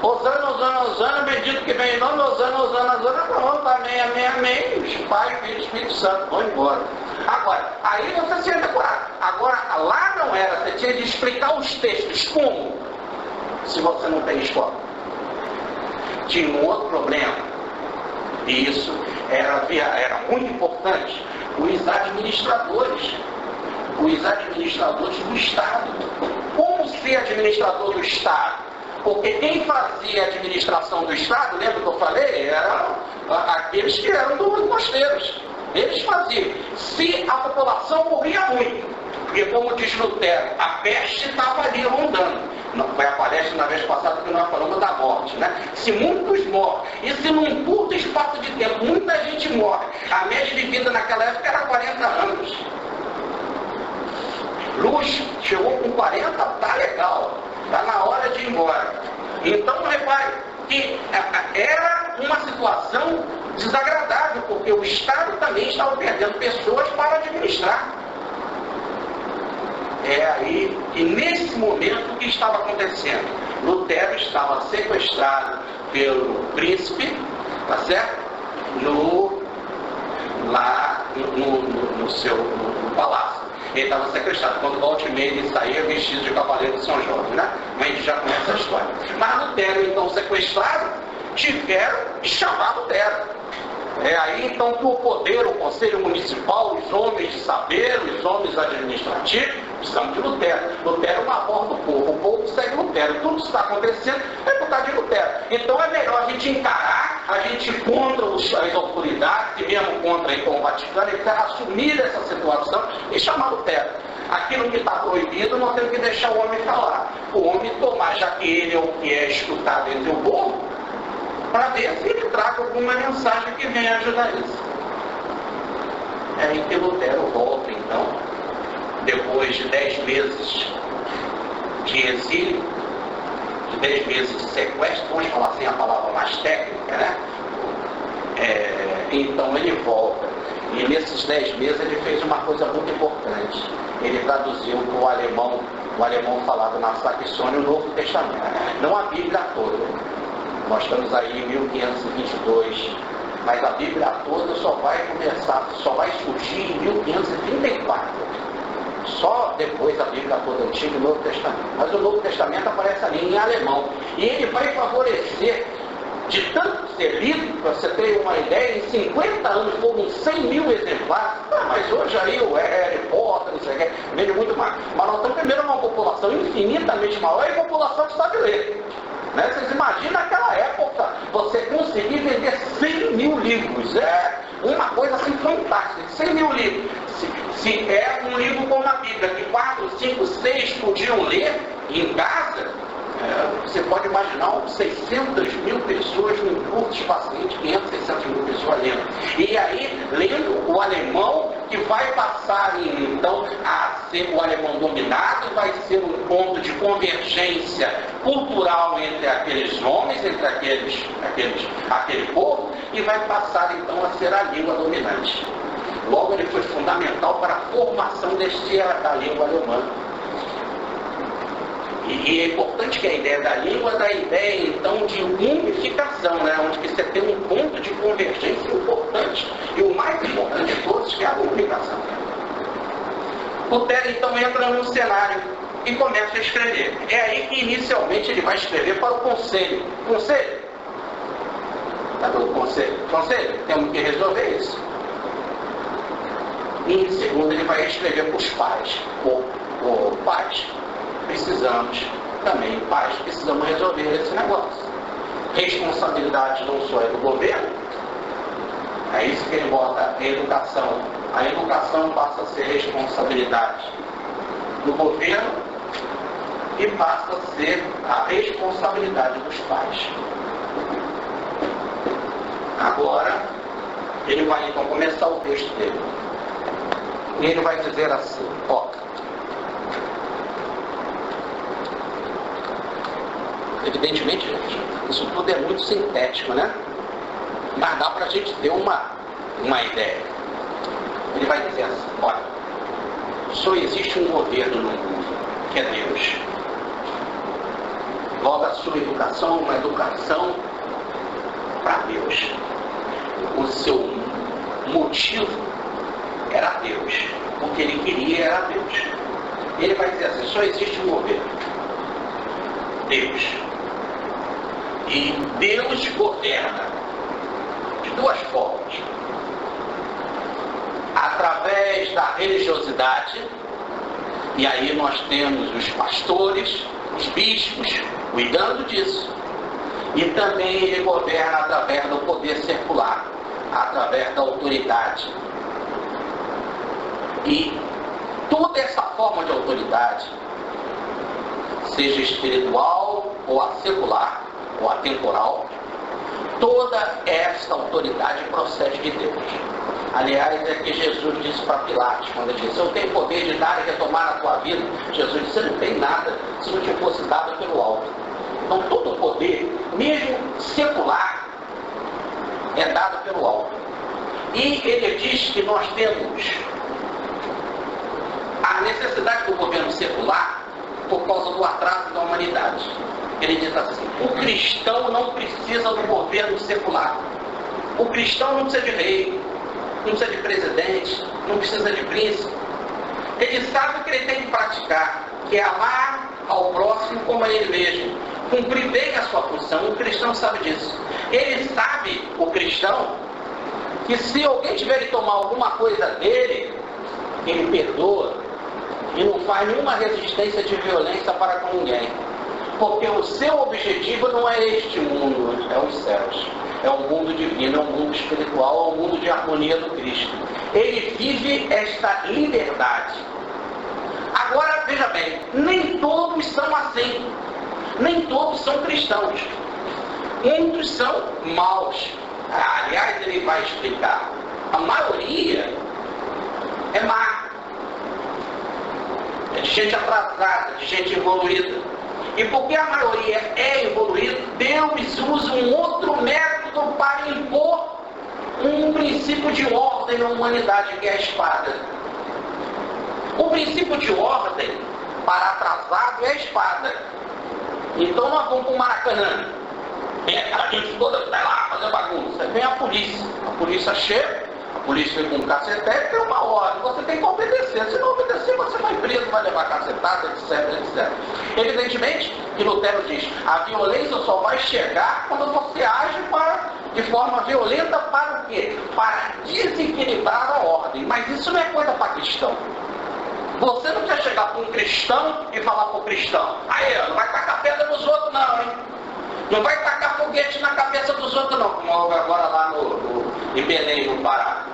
Osana, bendito que vem em nome, Osana, pronto, amém, amém, amém. Os Pai, Filho, Espírito Santo vão embora. Agora, aí você tinha decorado. Agora, lá não era, você tinha de explicar os textos. Como? Se você não tem escola. Tinha um outro problema, e isso era muito importante, os administradores do Estado. Como ser administrador do Estado? Porque quem fazia a administração do Estado, lembra que eu falei? Eram aqueles que eram dos mosteiros. Eles faziam. Se a população morria muito, porque como diz Lutero, a peste estava ali rondando. Não, foi a palestra na vez passada que nós falamos da morte, né? Se muitos morrem, e se num curto espaço de tempo muita gente morre, a média de vida naquela época era 40 anos. Luz chegou com 40, tá legal, tá na hora de ir embora. Então repare que era uma situação desagradável, porque o Estado também estava perdendo pessoas para administrar. É aí que nesse momento o que estava acontecendo? Lutero estava sequestrado pelo príncipe, tá certo? Lá no seu palácio. Ele estava sequestrado. Quando volta e meia ele saía vestido de cavaleiro de São Jorge, né? Mas a gente já conhece a história. Mas Lutero, então, sequestrado, tiveram que chamar Lutero. É aí então que o poder, o conselho municipal, os homens de saber, os homens administrativos, precisamos de Lutero. Lutero é uma voz do povo, o povo segue Lutero. Tudo que está acontecendo é por causa de Lutero. Então é melhor a gente encarar, a gente contra as autoridades, e mesmo contra com o Vaticano, ele assumir essa situação e chamar Lutero. Aquilo que está proibido, nós temos que deixar o homem falar. O homem tomar, já que ele é o que é escutado entre o povo, para ver se ele traga alguma mensagem que venha ajudar isso. É aí que Lutero volta, então, depois de 10 meses de exílio, de 10 meses de sequestro, vamos falar assim a palavra mais técnica, né? Então ele volta. E nesses 10 meses ele fez uma coisa muito importante. Ele traduziu para o alemão falado na Saxônia, o Novo Testamento. Não a Bíblia toda. Nós estamos aí em 1522, mas a Bíblia toda só vai surgir em 1534. Só depois a Bíblia toda antiga e o Novo Testamento. Mas o Novo Testamento aparece ali em alemão. E ele vai favorecer, de tanto ser lido, para você ter uma ideia, em 50 anos foram 100 mil exemplares. Mas hoje aí o Harry Potter, não sei o que, vende muito mais. Mas nós estamos primeiro numa população infinitamente maior e a população que sabe ler. Né? Vocês imaginam naquela época você conseguir vender 100 mil livros. É uma coisa assim fantástica. 100 mil livros. Se é um livro como a Bíblia, que 4, 5, 6 podiam ler em casa, você pode imaginar 600 mil pessoas num curto espaçante, 500, 600 mil pessoas lendo. E aí, lendo o alemão, que vai passar então a ser o alemão dominado, vai ser um ponto de convergência cultural entre aqueles homens, entre aquele povo, e vai passar então a ser a língua dominante. Logo, ele foi fundamental para a formação da língua alemã. E é importante que a ideia da língua dá a ideia, então, de unificação, né? Onde que você tem um ponto de convergência importante. E o mais importante de todos, que é a comunicação. Lutero, então, entra num cenário e começa a escrever. É aí que, inicialmente, ele vai escrever para o conselho. Conselho? Cadê o conselho? Conselho, temos que resolver isso. E, em segundo, ele vai escrever para os pais. Pais. Precisamos também, pais, precisamos resolver esse negócio. Responsabilidade não só é do governo, é isso que ele bota a educação. A educação passa a ser responsabilidade do governo e passa a ser a responsabilidade dos pais. Agora, ele vai então começar o texto dele. E ele vai dizer assim, evidentemente, gente, isso tudo é muito sintético, né? Mas dá para a gente ter uma ideia. Ele vai dizer assim, olha, só existe um governo no mundo, que é Deus. Logo, a sua educação é uma educação para Deus. O seu motivo era Deus. O que ele queria era Deus. Ele vai dizer assim, só existe um governo. Deus. E Deus governa de duas formas. Através da religiosidade, e aí nós temos os pastores, os bispos, cuidando disso. E também ele governa através do poder secular, através da autoridade. E toda essa forma de autoridade, seja espiritual ou a secular, ou a temporal, toda esta autoridade procede de Deus. Aliás, é que Jesus disse para Pilatos, quando ele disse, eu tenho poder de dar e retomar a tua vida. Jesus disse, você não tem nada se não te fosse dado pelo alto. Então todo o poder, mesmo secular, é dado pelo alto. E ele diz que nós temos a necessidade do governo secular por causa do atraso da humanidade. Ele diz assim: o cristão não precisa do governo secular. O cristão não precisa de rei, não precisa de presidente, não precisa de príncipe. Ele sabe o que ele tem que praticar, que é amar ao próximo como a ele mesmo, cumprir bem a sua função. O cristão sabe disso. Ele sabe, o cristão, que se alguém tiver de tomar alguma coisa dele, ele perdoa e não faz nenhuma resistência de violência para com ninguém. Porque o seu objetivo não é este mundo, é os céus. É o mundo divino, é o mundo espiritual, é o mundo de harmonia do Cristo. Ele vive esta liberdade. Agora, veja bem, nem todos são assim. Nem todos são cristãos. Muitos são maus. Aliás, ele vai explicar. A maioria é má. É de gente atrasada, de gente evoluída. E porque a maioria é evoluída, Deus usa um outro método para impor um princípio de ordem na humanidade, que é a espada. O princípio de ordem para atrasado é a espada. Então nós vamos para o Maracanã. Vem aquela gente toda que vai lá fazer bagunça. Vem a polícia chega, a polícia vem com um cacetete e tem uma ordem. Você tem que obedecer. Se não obedecer, você vai preso, vai levar cacetada, etc, etc. Evidentemente que Lutero diz, a violência só vai chegar quando você age de forma violenta para o quê? Para desequilibrar a ordem. Mas isso não é coisa para cristão. Você não quer chegar para um cristão e falar para o cristão: aí, não vai tacar pedra nos outros não, hein? Não vai tacar foguete na cabeça dos outros não, como houve agora lá em Belém, no Pará,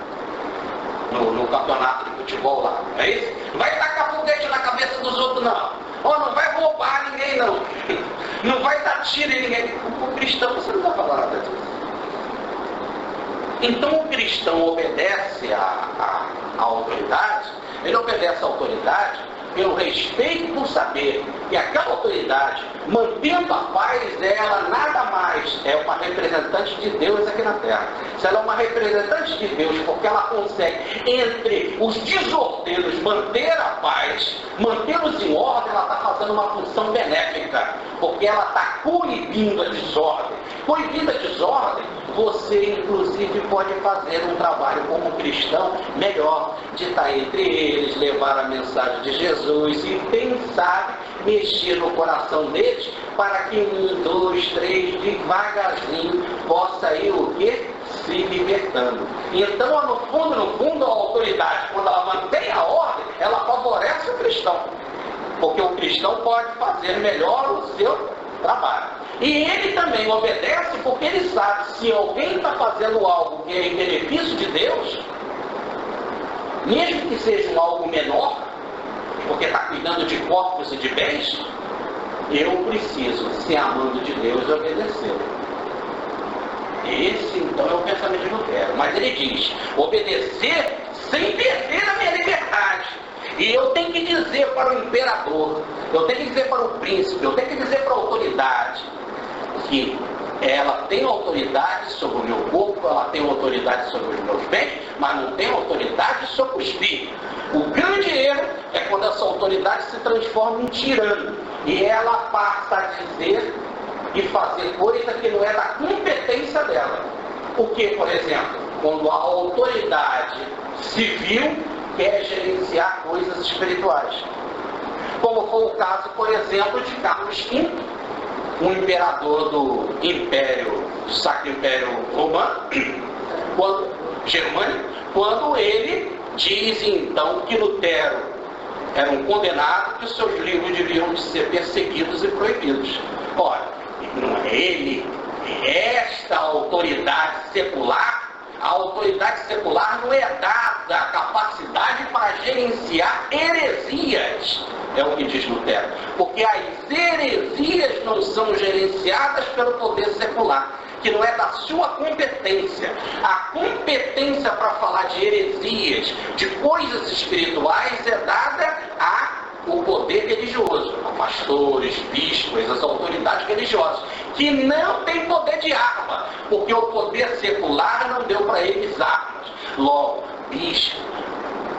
no campeonato de futebol lá, não é isso? Não vai tacar foguete na cabeça dos outros não. Não vai roubar ninguém não. Não vai dar tiro em ninguém. O cristão, você não vai falar nada disso. Então o cristão obedece à autoridade. Ele obedece à autoridade pelo respeito por saber que aquela autoridade, mantendo a paz, ela nada mais é uma representante de Deus aqui na Terra. Se ela é uma representante de Deus porque ela consegue, entre os desordeiros, manter a paz, mantê-los em ordem, ela está fazendo uma função benéfica, porque ela está coibindo a desordem. Coibindo a desordem, você inclusive pode fazer um trabalho como cristão melhor, de estar entre eles, levar a mensagem de Jesus e, quem sabe, mexer no coração deles para que 1, 2, 3, devagarzinho possa ir o quê? Se libertando. Então, no fundo, a autoridade, quando ela mantém a ordem, ela favorece o cristão. Porque o cristão pode fazer melhor o seu trabalho. E ele também obedece porque ele sabe, se alguém está fazendo algo que é em benefício de Deus, mesmo que seja algo menor, porque está cuidando de corpos e de bens, eu preciso, se amando de Deus, obedecê-lo. Esse, então, é o pensamento de Lutero. Mas ele diz, obedecer sem perder a minha liberdade. E eu tenho que dizer para o imperador, eu tenho que dizer para o príncipe, eu tenho que dizer para a autoridade, que ela tem autoridade sobre o meu corpo, ela tem autoridade sobre os meus bens, mas não tem autoridade sobre o espírito. O grande erro é quando essa autoridade se transforma em tirano e ela passa a dizer e fazer coisa que não é da competência dela. O que, por exemplo, quando a autoridade civil quer gerenciar coisas espirituais, como foi o caso, por exemplo, de Carlos V, um imperador do Sacro Império Romano, germânico, quando ele diz então que Lutero era um condenado, que os seus livros deviam ser perseguidos e proibidos. Ora, não é ele, é esta autoridade secular. A autoridade secular não é dada a capacidade para gerenciar heresias, é o que diz Lutero, porque as heresias não são gerenciadas pelo poder secular, que não é da sua competência. A competência para falar de heresias, de coisas espirituais, é dada ao poder religioso, a pastores, bispos, as autoridades religiosas, que não tem poder de arma, porque o poder secular não deu para eles armas. Logo, bispo,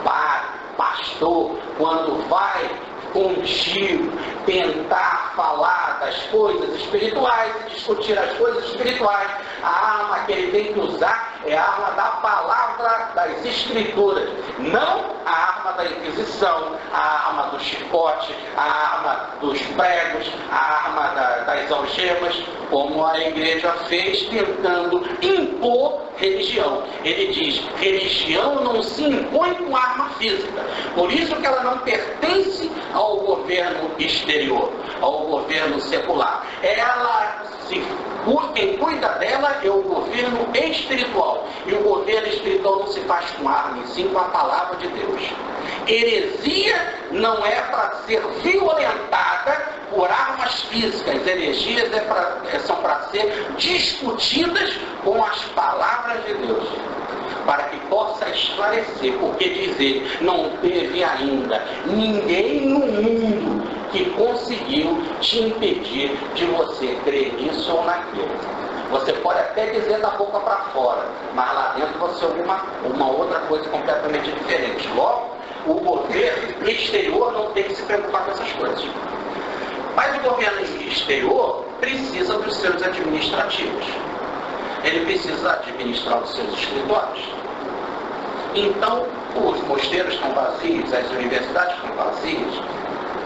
padre, pastor, quando vai contigo tentar falar das coisas espirituais, discutir as coisas espirituais, a arma que ele tem que usar é a arma da palavra das escrituras, não a arma da Inquisição, a arma do chicote, a arma dos pregos, a arma das algemas, como a igreja fez tentando impor religião. Ele diz, religião não se impõe com arma física, por isso que ela não pertence ao governo exterior, ao governo secular. Quem cuida dela é o governo espiritual. E o governo espiritual não se faz com arma, e sim com a palavra de Deus. Heresia não é para ser violentada por armas físicas. Heresias são para ser discutidas com as palavras de Deus, para que possa esclarecer, porque diz ele, não teve ainda ninguém no mundo que conseguiu te impedir de você crer nisso ou naquilo. Você pode até dizer da boca para fora, mas lá dentro você é uma outra coisa completamente diferente. Logo, o governo exterior não tem que se preocupar com essas coisas. Mas o governo exterior precisa dos seus administrativos. Ele precisa administrar os seus escritórios. Então, os mosteiros estão vazios, as universidades estão vazias,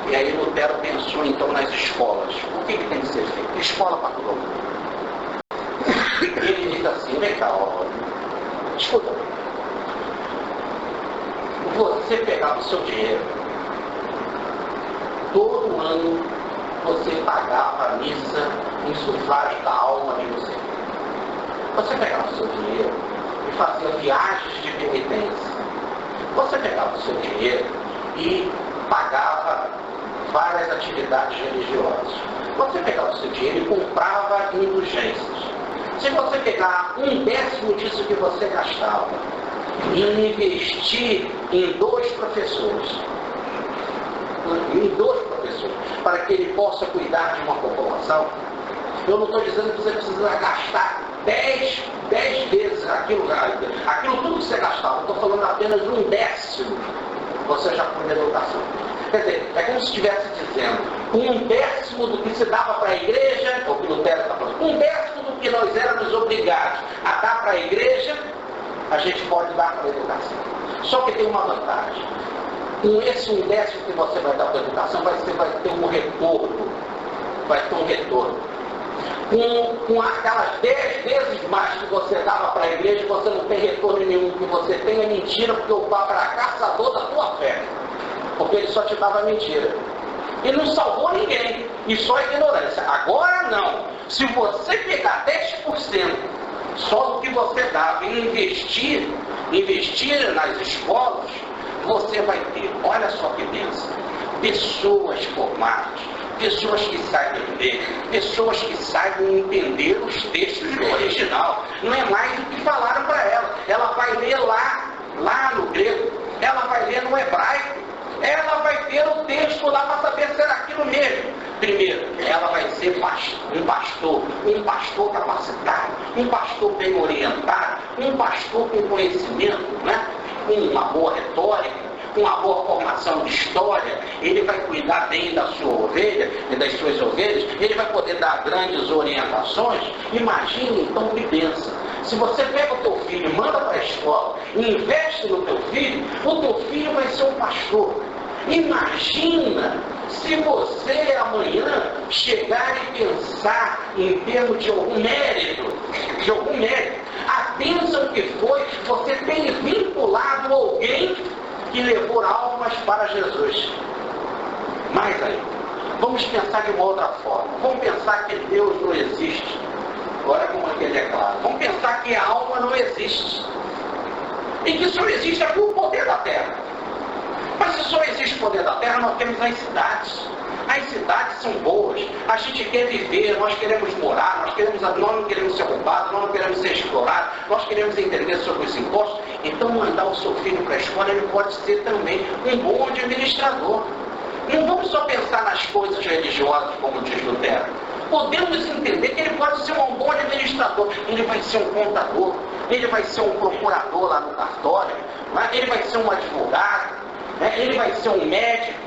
e aí Lutero pensou então nas escolas. O que tem que ser feito? Escola para todo mundo. Ele diz assim, vem cá, escuta, você pegava o seu dinheiro, todo ano você pagava a missa em sufrágio da alma de você. Você pegava o seu dinheiro e fazia viagens de penitência. Você pegava o seu dinheiro e pagava várias atividades religiosas. Você pegava o seu dinheiro e comprava indulgências. Se você pegar 1/10 disso que você gastava e investir em dois professores, para que ele possa cuidar de uma população, eu não estou dizendo que você precisa gastar 10 vezes aquilo tudo que você gastava. Eu estou falando apenas 1/10 você já põe na educação. Quer dizer, é como se estivesse dizendo, 1/10 do que se dava para a igreja, ou que o Lutero está falando, 1/10 do que nós éramos obrigados a dar para a igreja, a gente pode dar para a educação. Só que tem uma vantagem. Com esse 1/10 que você vai dar para a educação, você vai ter um retorno. Vai ter um retorno. Com aquelas 10 vezes mais que você dava para a igreja, você não tem retorno nenhum. O que você tem é mentira, porque o Papa era caçador da tua fé. Porque ele só te dava mentira. E não salvou ninguém. E só ignorância. Agora não. Se você pegar 10% só do que você dava e investir nas escolas, você vai ter, olha só que bênção, pessoas formadas, pessoas que saibam ler, pessoas que saibam entender os textos do original. Não é mais do que falaram para ela. Ela vai ler lá no grego, ela vai ler no hebraico, ela vai ter o texto lá para saber se era aquilo mesmo. Primeiro, ela vai ser um pastor capacitado, um pastor bem orientado, um pastor com conhecimento, né? Com uma boa retórica, com uma boa formação de história. Ele vai cuidar bem da sua ovelha e das suas ovelhas, ele vai poder dar grandes orientações. Imagine então que bênção. Se você pega o teu filho e manda para a escola e investe no teu filho, o teu filho vai ser um pastor. Imagina se você amanhã chegar e pensar em termos de algum mérito, a bênção que foi você ter vinculado alguém que levou almas para Jesus. Mais aí, vamos pensar de uma outra forma. Vamos pensar que Deus não existe. Olha como é que ele é claro. Vamos pensar que a alma não existe. E que só existe aqui o poder da terra. Mas se só existe o poder da terra, nós temos as cidades. As cidades são boas. A gente quer viver, nós queremos morar, nós não queremos ser roubados, nós não queremos ser explorados, nós queremos entender sobre os impostos. Então mandar o seu filho para a escola, ele pode ser também um bom administrador. Não vamos só pensar nas coisas religiosas, como diz Lutero. podemos entender que ele pode ser um bom administrador, ele vai ser um contador, ele vai ser um procurador lá no cartório, né? Ele vai ser um advogado, né? Ele vai ser um médico.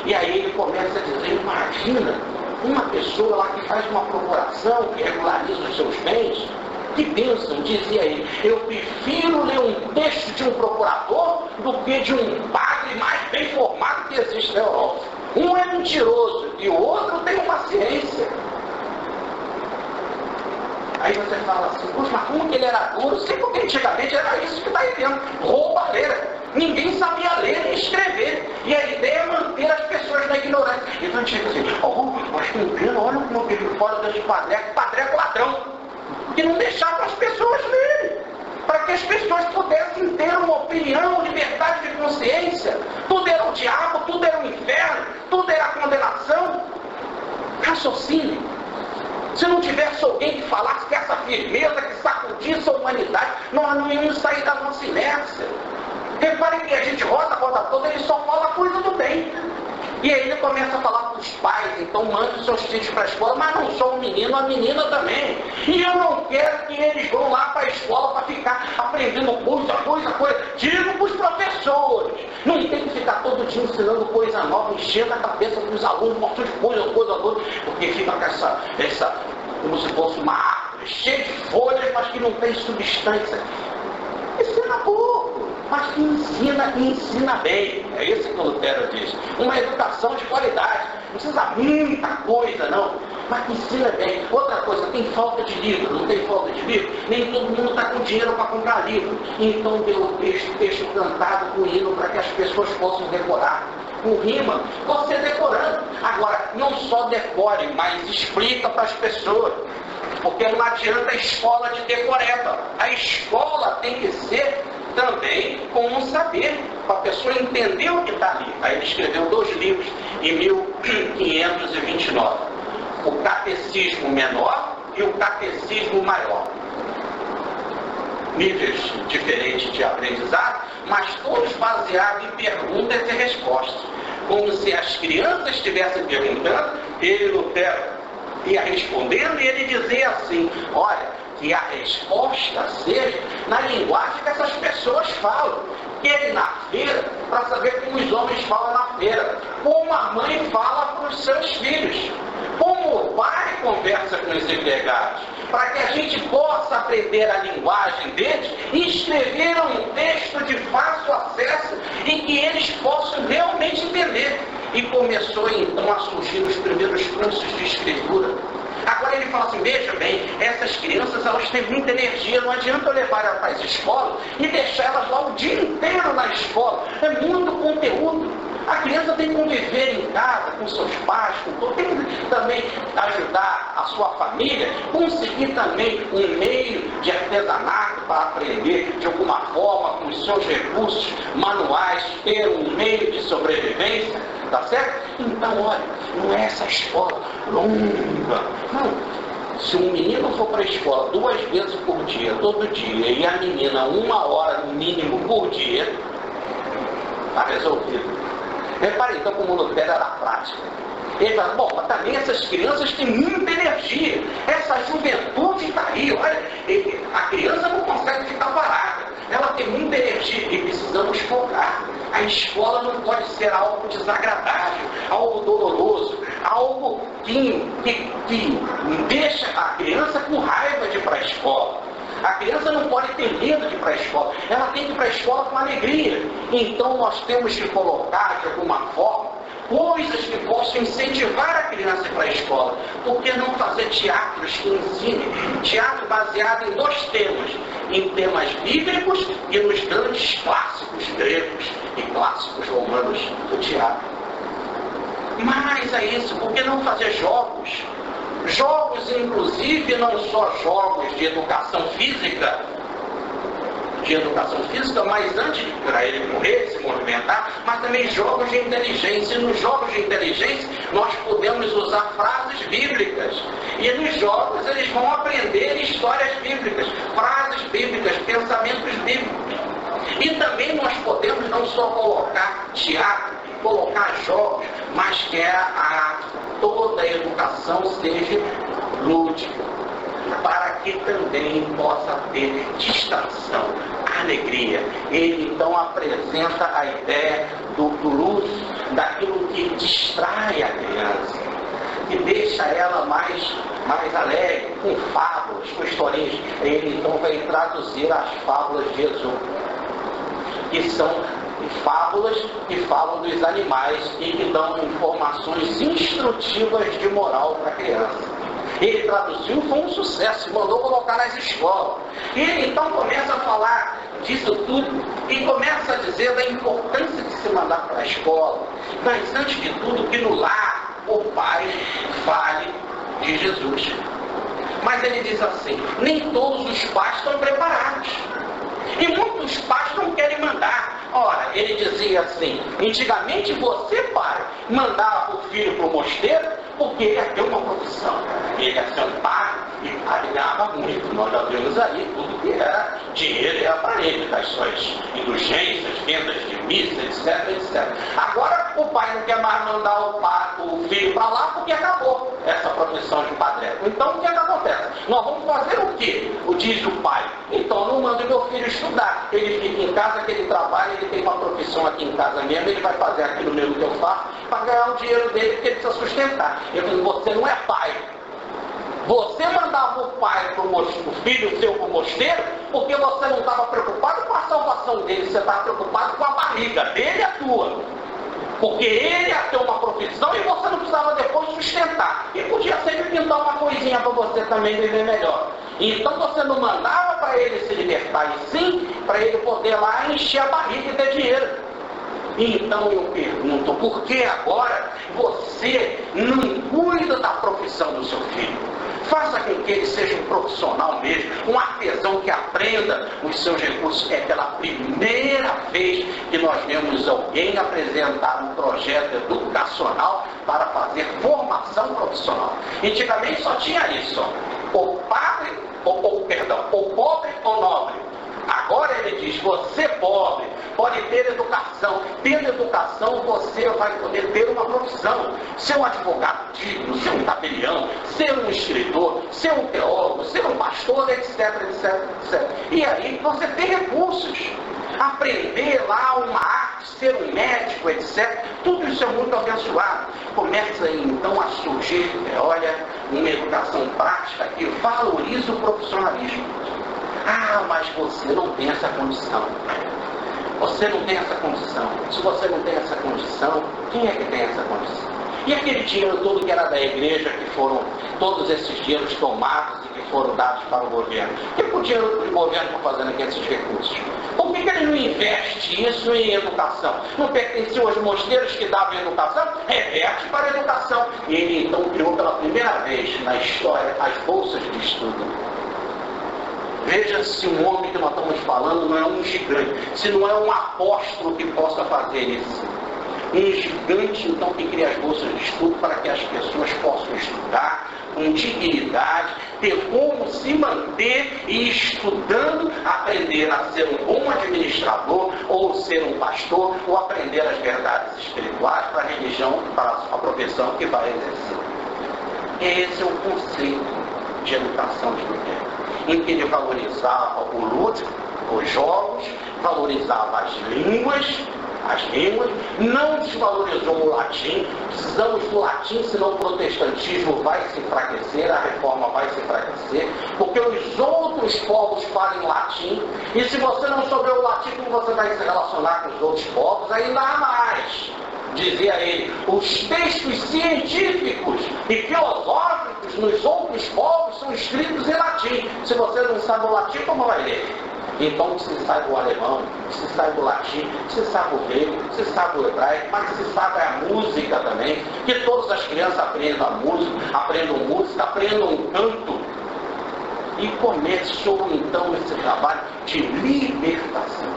E aí ele começa a dizer, imagina, uma pessoa lá que faz uma procuração, que regulariza os seus bens, que bênção, dizia ele, eu prefiro ler um texto de um procurador do que de um padre mais bem formado que existe na Europa. Um é mentiroso e o outro tem uma ciência. Aí você fala assim, poxa, mas como que ele era duro? Sim, porque antigamente era isso que está aí dentro, roubalheira. Ninguém sabia ler nem escrever. E a ideia é manter as pessoas na ignorância. Então a gente fica assim, mas não, olha como que ele fora desse padreco ladrão. Que não deixava as pessoas lerem. Para que as pessoas pudessem ter uma opinião, liberdade de consciência. Tudo era o diabo, tudo era o inferno, tudo era a condenação. Raciocínio. Se não tivesse alguém que falasse com essa firmeza, que sacudisse a humanidade, nós não íamos sair da nossa inércia. Reparem que a gente roda toda, ele só fala coisa do bem. E aí ele começa a falar para os pais, então mande os seus filhos para a escola, mas não sou um menino, a menina também. E eu não quero que eles vão lá para a escola para ficar aprendendo coisa. Digo para os professores. Não tem que ficar todo dia ensinando coisa nova, enchendo a cabeça dos alunos, um monte de coisa, porque fica com essa, como se fosse uma árvore, cheia de folhas, mas que não tem substância. Ensina pouco, mas que ensina bem. É isso que o Lutero diz. Uma educação de qualidade. Não precisa muita coisa, não. Mas que ensina bem. Outra coisa, tem falta de livro. Não tem falta de livro? Nem todo mundo está com dinheiro para comprar livro. Então dê o texto cantado com hino para que as pessoas possam decorar. Com rima, você decorando. Agora, não só decore, mas explica para as pessoas. Porque não adianta a escola de decoreba. A escola tem que ser também com um saber, para a pessoa entender o que está ali. Aí ele escreveu 2 livros em 1529. O Catecismo Menor e o Catecismo Maior. Níveis diferentes de aprendizado, mas todos baseados em perguntas e respostas. Como se as crianças estivessem perguntando, ele, Lutero, ia respondendo e ele dizia assim, olha, que a resposta seja na linguagem que essas pessoas falam. Ele na feira, para saber como os homens falam na feira, como a mãe fala para os seus filhos, como o pai conversa com os empregados, para que a gente possa aprender a linguagem deles e escrever um texto de fácil acesso e que eles possam realmente entender. E começou então a surgir os primeiros cursos de escritura. Agora ele fala assim, veja bem, essas crianças elas têm muita energia, não adianta eu levar elas para as escolas e deixar elas lá o dia inteiro na escola. É muito conteúdo. A criança tem que conviver em casa com seus pais, tem que também ajudar a sua família, conseguir também um meio de artesanato para aprender de alguma forma com os seus recursos manuais, ter um meio de sobrevivência, tá certo? Então, olha, não é essa escola longa, não. Se um menino for para a escola 2 vezes por dia, todo dia, e a menina 1 hora no mínimo por dia, está resolvido. Repare então como o Lutero era prático. Ele fala, bom, mas também essas crianças têm muita energia. Essa juventude está aí, olha, a criança não consegue ficar parada. Ela tem muita energia e precisamos focar. A escola não pode ser algo desagradável, algo doloroso, algo que deixa a criança com raiva de ir para a escola. A criança não pode ter medo de ir para a escola, ela tem que ir para a escola com alegria. Então nós temos que colocar de alguma forma coisas que possam incentivar a criança a ir para a escola. Por que não fazer teatros que ensinem? Teatro baseado em 2 temas, em temas bíblicos e nos grandes clássicos gregos e clássicos romanos do teatro. Mas é isso, por que não fazer jogos? Jogos, inclusive, não só jogos de educação física, mas antes para ele morrer, se movimentar, mas também jogos de inteligência. E nos jogos de inteligência nós podemos usar frases bíblicas. E nos jogos eles vão aprender histórias bíblicas, frases bíblicas, pensamentos bíblicos. E também nós podemos não só colocar teatro, colocar jogos, mas que toda a educação seja lúdico, para que também possa ter distração, alegria. Ele então apresenta a ideia do uso daquilo que distrai a criança, que deixa ela mais alegre, com fábulas, com historinhas. Ele então vai traduzir as fábulas de Jesus, que são fábulas que falam dos animais e que dão informações instrutivas de moral para a criança. Ele traduziu, foi um sucesso, mandou colocar nas escolas. E ele então começa a falar disso tudo e começa a dizer da importância de se mandar para a escola. Mas antes de tudo, que no lar o pai fale de Jesus. Mas ele diz assim, nem todos os pais estão preparados. E muitos pais não querem mandar. Ora, ele dizia assim, antigamente você, pai, mandava o filho para o mosteiro porque ele ia ter uma profissão. Ele ia ser um padre e ganhava muito. Nós já vimos aí tudo que era dinheiro e aparelho, das suas indulgências, vendas de missa, etc. Agora o pai não quer mais mandar o filho para lá porque acabou essa profissão de padre. Então o que acontece? Nós vamos fazer o quê? Diz o pai. Então não mando meu filho estudar. Ele fica em casa, que ele trabalha, ele tem uma profissão aqui em casa mesmo, ele vai fazer aquilo mesmo que eu faço para ganhar o dinheiro dele, porque ele precisa sustentar. Eu digo, você não é pai. Você mandava o filho seu para o mosteiro porque você não estava preocupado com a salvação dele, você estava preocupado com a barriga dele e a tua. Porque ele ia ter uma profissão e você não precisava depois sustentar. E podia sempre pintar uma coisinha para você também viver melhor. Então você não mandava para ele se libertar, e sim para ele poder lá encher a barriga e ter dinheiro. Então eu pergunto, por que agora você não cuida da profissão do seu filho? Faça com que ele seja um profissional mesmo, um artesão que aprenda os seus recursos. É pela primeira vez que nós vemos alguém apresentar um projeto educacional para fazer formação profissional. Antigamente só tinha isso, ou pobre ou nobre. Agora ele diz, você pobre pode ter educação. Tendo educação, você vai poder ter uma profissão. Ser um advogado digno, ser um tabelião, ser um escritor, ser um teólogo, ser um pastor, etc. E aí você tem recursos. Aprender lá uma arte, ser um médico, etc. Tudo isso é muito abençoado. Começa aí, então a surgir, olha, uma educação prática que valoriza o profissionalismo. Ah, mas você não tem essa condição. Você não tem essa condição. Se você não tem essa condição, quem é que tem essa condição? E aquele dinheiro todo que era da igreja, que foram todos esses dinheiros tomados e que foram dados para o governo? O que o dinheiro do governo está fazendo com esses recursos? Por que ele não investe isso em educação? Não pertenciam aos mosteiros que davam educação? Reverte para a educação. E ele então criou pela primeira vez na história as bolsas de estudo. Veja se um homem que nós estamos falando não é um gigante, se não é um apóstolo que possa fazer isso. Um gigante, então, que cria as bolsas de estudo para que as pessoas possam estudar com dignidade, ter como se manter e estudando, aprender a ser um bom administrador, ou ser um pastor, ou aprender as verdades espirituais para a religião, para a profissão que vai exercer. Esse é o conceito de educação de Lutero, em que ele valorizava o lúdico, os jogos, valorizava as línguas, não desvalorizou o latim. Precisamos do latim, senão o protestantismo vai se enfraquecer, a reforma vai se enfraquecer, porque os outros povos falam latim, e se você não souber o latim, como você vai se relacionar com os outros povos? Ainda há mais, dizia ele, os textos científicos e filosóficos nos outros povos são escritos em latim. Se você não sabe o latim, como vai ler? Então se sabe o alemão, se sabe o latim, se sabe o grego, se sabe o hebraico, mas se sabe a música também, que todas as crianças aprendam a música, aprendam um canto. E começou então esse trabalho de libertação.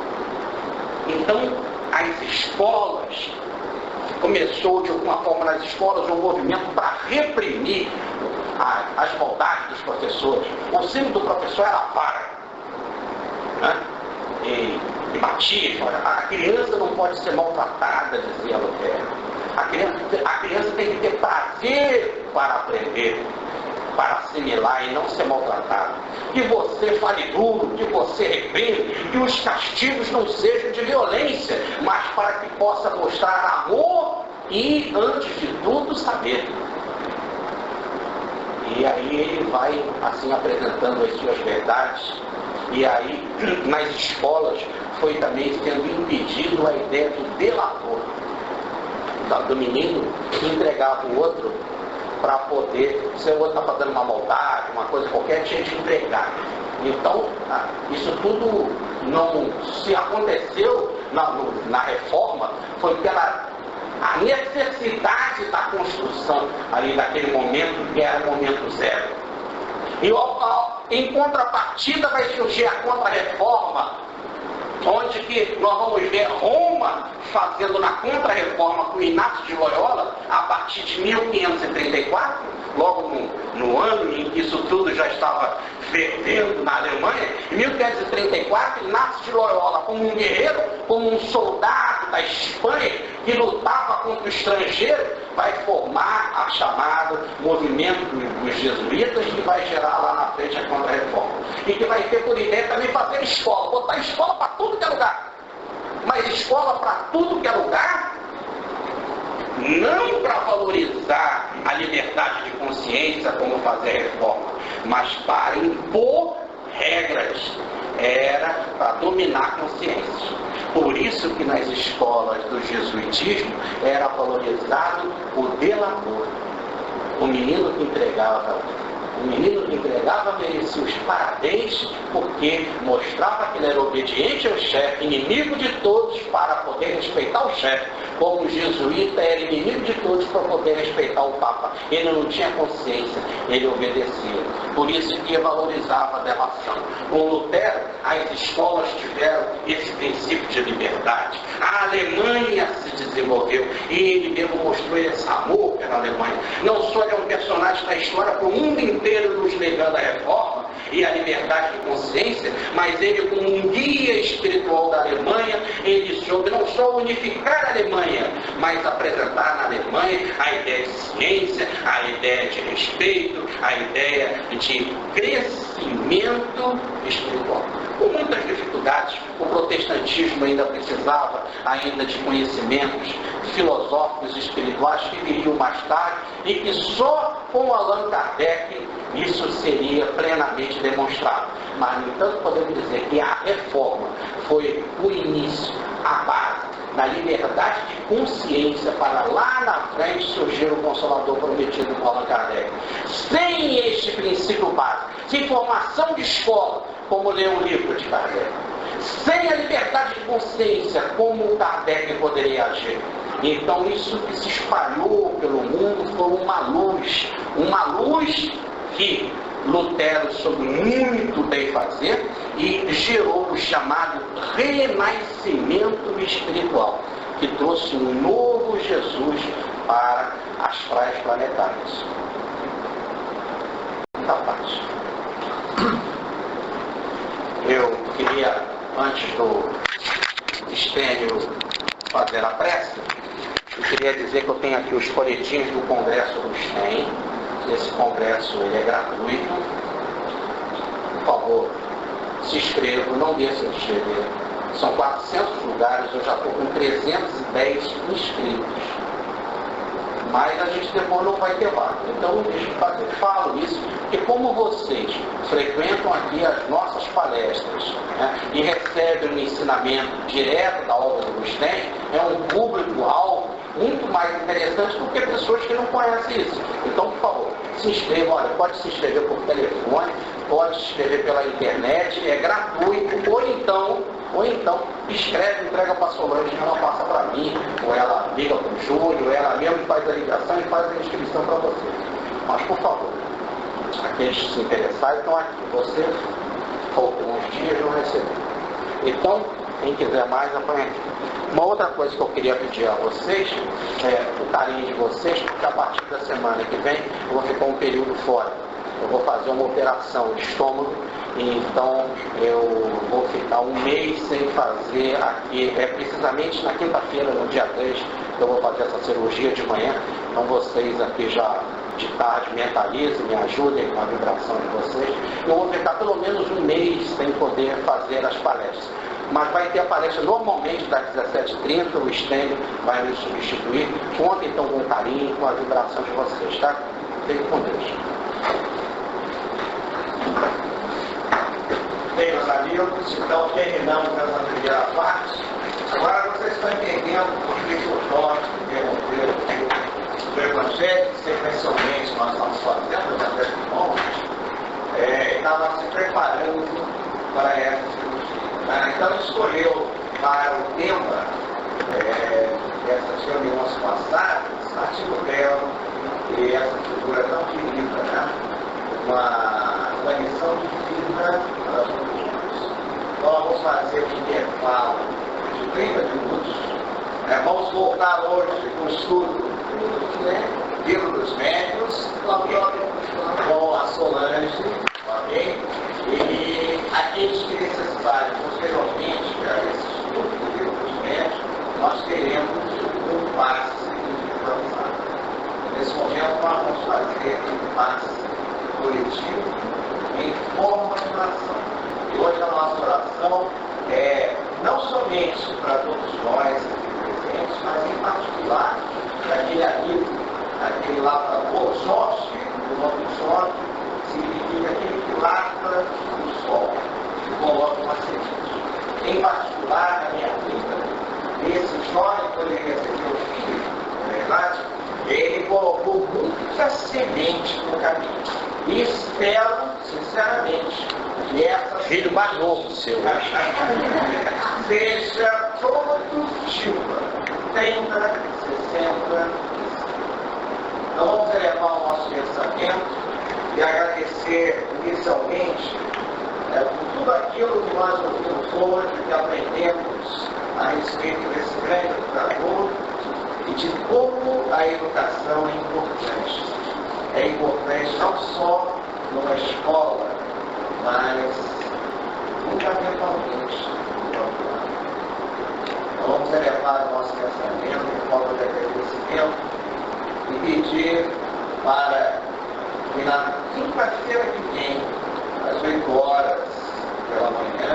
Então as escolas, começou de alguma forma nas escolas um movimento para reprimir as maldades dos professores. O símbolo do professor era a vara. E batia, a criança não pode ser maltratada, dizia Lutero. A criança tem que ter prazer para aprender. para assimilar e não ser maltratado. Que você fale duro, que você repreenda, que os castigos não sejam de violência, mas para que possa mostrar amor e, antes de tudo, saber. E aí ele vai, assim, apresentando as suas verdades. E aí, nas escolas, foi também sendo impedido a ideia do delator, do menino que entregava o outro para poder, se o outro está fazendo uma maldade, uma coisa qualquer, tinha de entregar. Então, isso tudo não se aconteceu na reforma, foi pela a necessidade da construção ali daquele momento, que era o momento zero. E em contrapartida vai surgir a contra-reforma, onde que nós vamos ver Roma fazendo na contra-reforma com Inácio de Loyola, a partir de 1534, logo no ano em que isso tudo já estava fervendo na Alemanha. Em 1534, Inácio de Loyola, como um guerreiro, como um soldado da Espanha, que lutava contra o estrangeiro, vai formar a chamada movimento dos jesuítas, que vai gerar lá na frente a contra-reforma. E que vai ter por ideia também fazer escola, botar escola para tudo que é lugar. Mas escola para tudo que é lugar, não para valorizar a liberdade de consciência, como fazer a reforma, mas para impor regras. Era para dominar a consciência. Por isso que nas escolas do jesuitismo era valorizado o delator. O menino que entregava merecia os parabéns, porque mostrava que ele era obediente ao chefe, inimigo de todos para poder respeitar o chefe. Como o jesuíta era inimigo de todos para poder respeitar o Papa. Ele não tinha consciência, ele obedecia. Por isso que valorizava a delação. Com Lutero, as escolas tiveram esse princípio de liberdade. A Alemanha se desenvolveu e ele mesmo mostrou esse amor pela Alemanha. Não só ele é um personagem da história para o mundo inteiro nos legando a reforma e a liberdade de consciência, mas ele, como um guia espiritual da Alemanha, ele soube não só unificar a Alemanha, mas apresentar na Alemanha a ideia de ciência, a ideia de respeito, a ideia de crescimento espiritual. Com muitas dificuldades, o protestantismo ainda precisava de conhecimentos filosóficos e espirituais que viriam mais tarde, e que só com Allan Kardec isso seria plenamente demonstrado. Mas, no entanto, podemos dizer que a reforma foi o início, a base da liberdade de consciência para lá na frente surgir o Consolador prometido por Allan Kardec. Sem este princípio básico, sem formação de escola, como ler um livro de Kardec, sem a liberdade de consciência, como Kardec poderia agir? Então, isso que se espalhou pelo mundo foi uma luz que Lutero soube muito bem fazer e gerou o chamado renascimento espiritual, que trouxe um novo Jesus para as praias planetárias. Muita paz. Eu queria, antes do Estênio fazer a prece, eu queria dizer que eu tenho aqui os folhetins do Congresso do Estênio. Esse congresso ele é gratuito. Por favor, se inscrevam, não deixem de escrever. São 400 lugares, eu já estou com 310 inscritos. Mas a gente depois não vai ter vaga. Então não deixe de fazer. Falo isso, porque como vocês frequentam aqui as nossas palestras, né, e recebem um ensinamento direto da obra do Agostinho, é um público-alvo muito mais interessante do que pessoas que não conhecem isso. Então, por favor, se inscrevam. Olha, pode se inscrever por telefone, pode se inscrever pela internet, é gratuito, ou então escreve, entrega para a Solange, ela passa para mim, ou ela liga para o Júlio, ou ela mesmo faz a ligação e faz a inscrição para você. Mas, por favor, aqueles que se interessarem estão aqui. Você faltam uns dias não recebeu. Então, quem quiser mais, apanha aqui. Uma outra coisa que eu queria pedir a vocês é o carinho de vocês, porque a partir da semana que vem eu vou ficar um período fora. Eu vou fazer uma operação de estômago, então eu vou ficar um mês sem fazer aqui. É precisamente na quinta-feira, no dia 3, que eu vou fazer essa cirurgia de manhã. Então vocês aqui já de tarde, mentalizem, me ajudem com a vibração de vocês. Eu vou ficar pelo menos um mês sem poder fazer as palestras. Mas vai ter a palestra normalmente das 17h30, o Stênio vai me substituir. Contem então com carinho, com a vibração de vocês, tá? Fiquem com Deus. Bem, meus amigos, então terminamos essa primeira parte. Agora vocês estão entendendo por que o Jorge interrompeu o Evangelho, que sequencialmente nós estamos fazendo, o Evangelho de Monte, estava se preparando para essa cirurgia. Então escolheu para o tema dessas reuniões passadas, Artigo Belo, e essa figura tão querida, né? Uma lição de vida para todos nós. Então vamos fazer um intervalo de 30 minutos. Vamos voltar hoje com o estudo do livro dos médios, com a Solange, ok? E aqueles que necessitarem posteriormente a esse estudo do livro dos médios, nós teremos um passe improvisado. Nesse momento nós vamos fazer um passe coletivo em forma de oração. E hoje a nossa oração é não somente para todos nós aqui presentes, mas em particular para aquele amigo, aquele lavrador. Jorge, o nome de Jorge, significa aquele que lava o sol e coloca uma semente. Em particular, na minha vida, esse jovem, quando ele recebeu o filho, na verdade, ele colocou muita semente no caminho. E espero, sinceramente, que essa Filho mais novo seu. seja produtiva. 30, 60. Então vamos elevar o nosso pensamento e agradecer inicialmente por tudo aquilo que nós ouvimos hoje, que aprendemos a respeito desse grande educador e de como a educação é importante. É importante não só numa escola, mas fundamentalmente no próprio lar. Então vamos elevar o nosso pensamento em forma de agradecimento e pedir para que na quinta-feira que vem, às 8 horas pela manhã,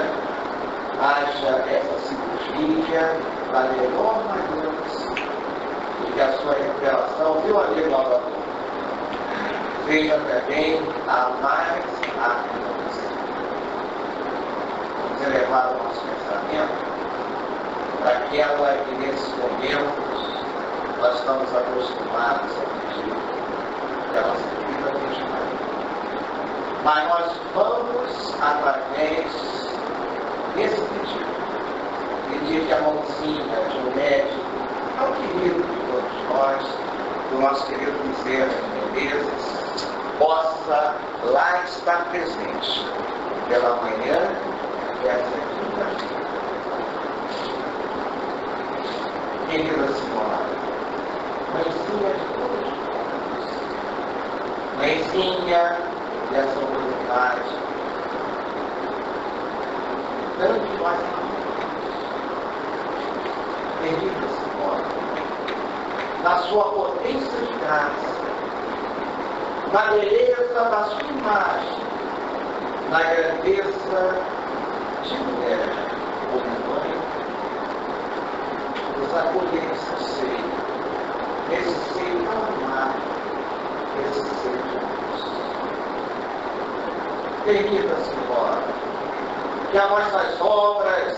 haja essa cirurgia da melhor maneira possível e que a sua recuperação, viu, amigo lavrador, seja também a mais rápida possível. Vamos elevar o nosso pensamento para aquela que nesses momentos nós estamos acostumados a pedir que a nossa vida continue. Mas nós vamos, através desse pedido, pedir que a mãozinha de um médico, tão querido de todos nós, do nosso querido Bezerra de Menezes, possa lá estar presente pela manhã dessa quinta-feira. Querida Senhora, mãezinha de todos nós, mãezinha dessa humanidade, tanto nós querida Senhora, na sua potência de graça, na beleza da sua imagem, na grandeza de mulher como mãe, nos acolher nesse seio tão amado, esse seio de Deus. Querida Senhora, que as nossas obras,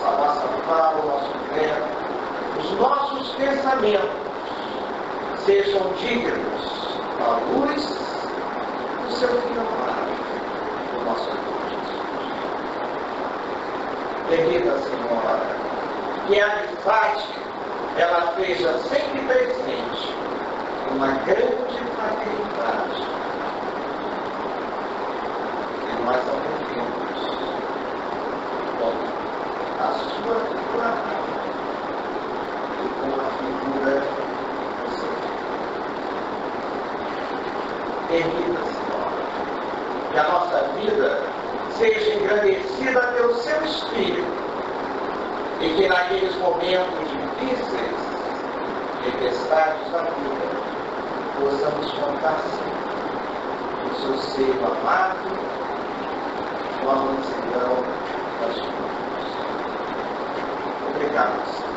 a nossa fala, o nosso verbo, os nossos pensamentos sejam dignos da luz do seu Filho amado, do nosso Deus Jesus. Querida Senhora, que a amizade ela seja sempre presente, uma grande fraternidade, e nós aprendemos com a sua figura e com a figura do seu Filho. Querida Senhora, que a nossa vida seja engrandecida pelo seu Espírito e que naqueles momentos difíceis, tempestades da vida, possamos contar o seu seio amado, com a mansidão das coisas. Obrigado, Senhor.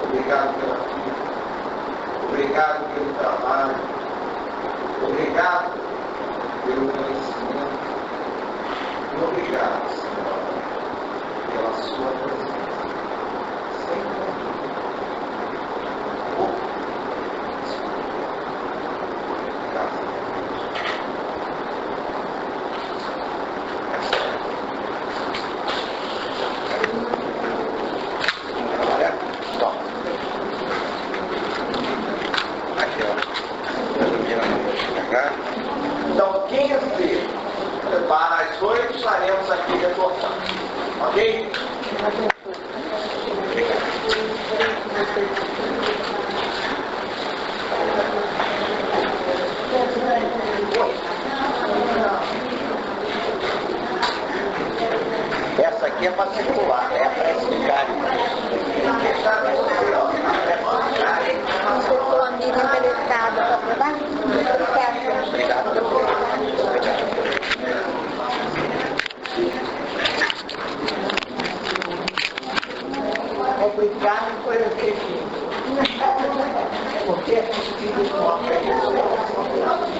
Obrigado pela vida. Obrigado pelo trabalho. Obrigado pelo conhecimento. E obrigado, Senhor, pela sua presença. Sempre. Então, 15 para as 8 estaremos aqui retornando. Ok? Essa aqui é para circular, é para explicar. Sou amigo interessado para provar? Obrigado. Obrigado por eu ter vindo. Porque a gente vive com uma pessoa.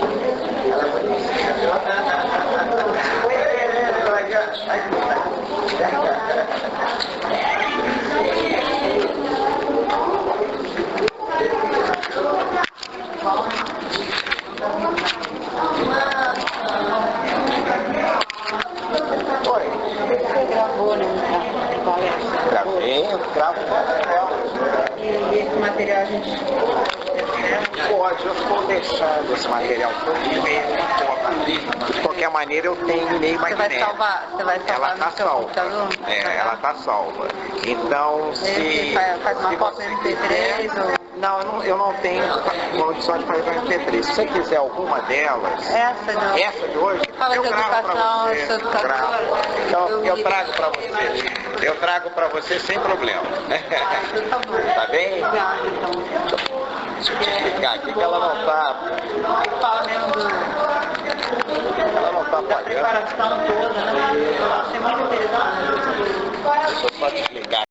Você gravou, né? Gravei, gravo material. E esse material a gente... Pode, eu estou deixando esse material todo de qualquer maneira eu tenho e-mail Você vai magnético. salvar? Você vai salvar Ela no está seu salva. computador? Ela está salva. Então, Você faz uma cópia MP3 ou... Não, eu não tenho condição de fazer MP3. Se você quiser alguma delas, Essa não. essa de hoje, Fala eu de gravo para educação, você. sou educadora. Gravo. Então, eu li. trago para você. Eu trago para você sem problema. Por favor. Tá bem? Obrigada, então. Deixa eu te explicar aqui que ela não está. Fala mesmo Ela não está da pagando. preparação toda, né? Eu achei muito interessante. Deixa eu só te explicar.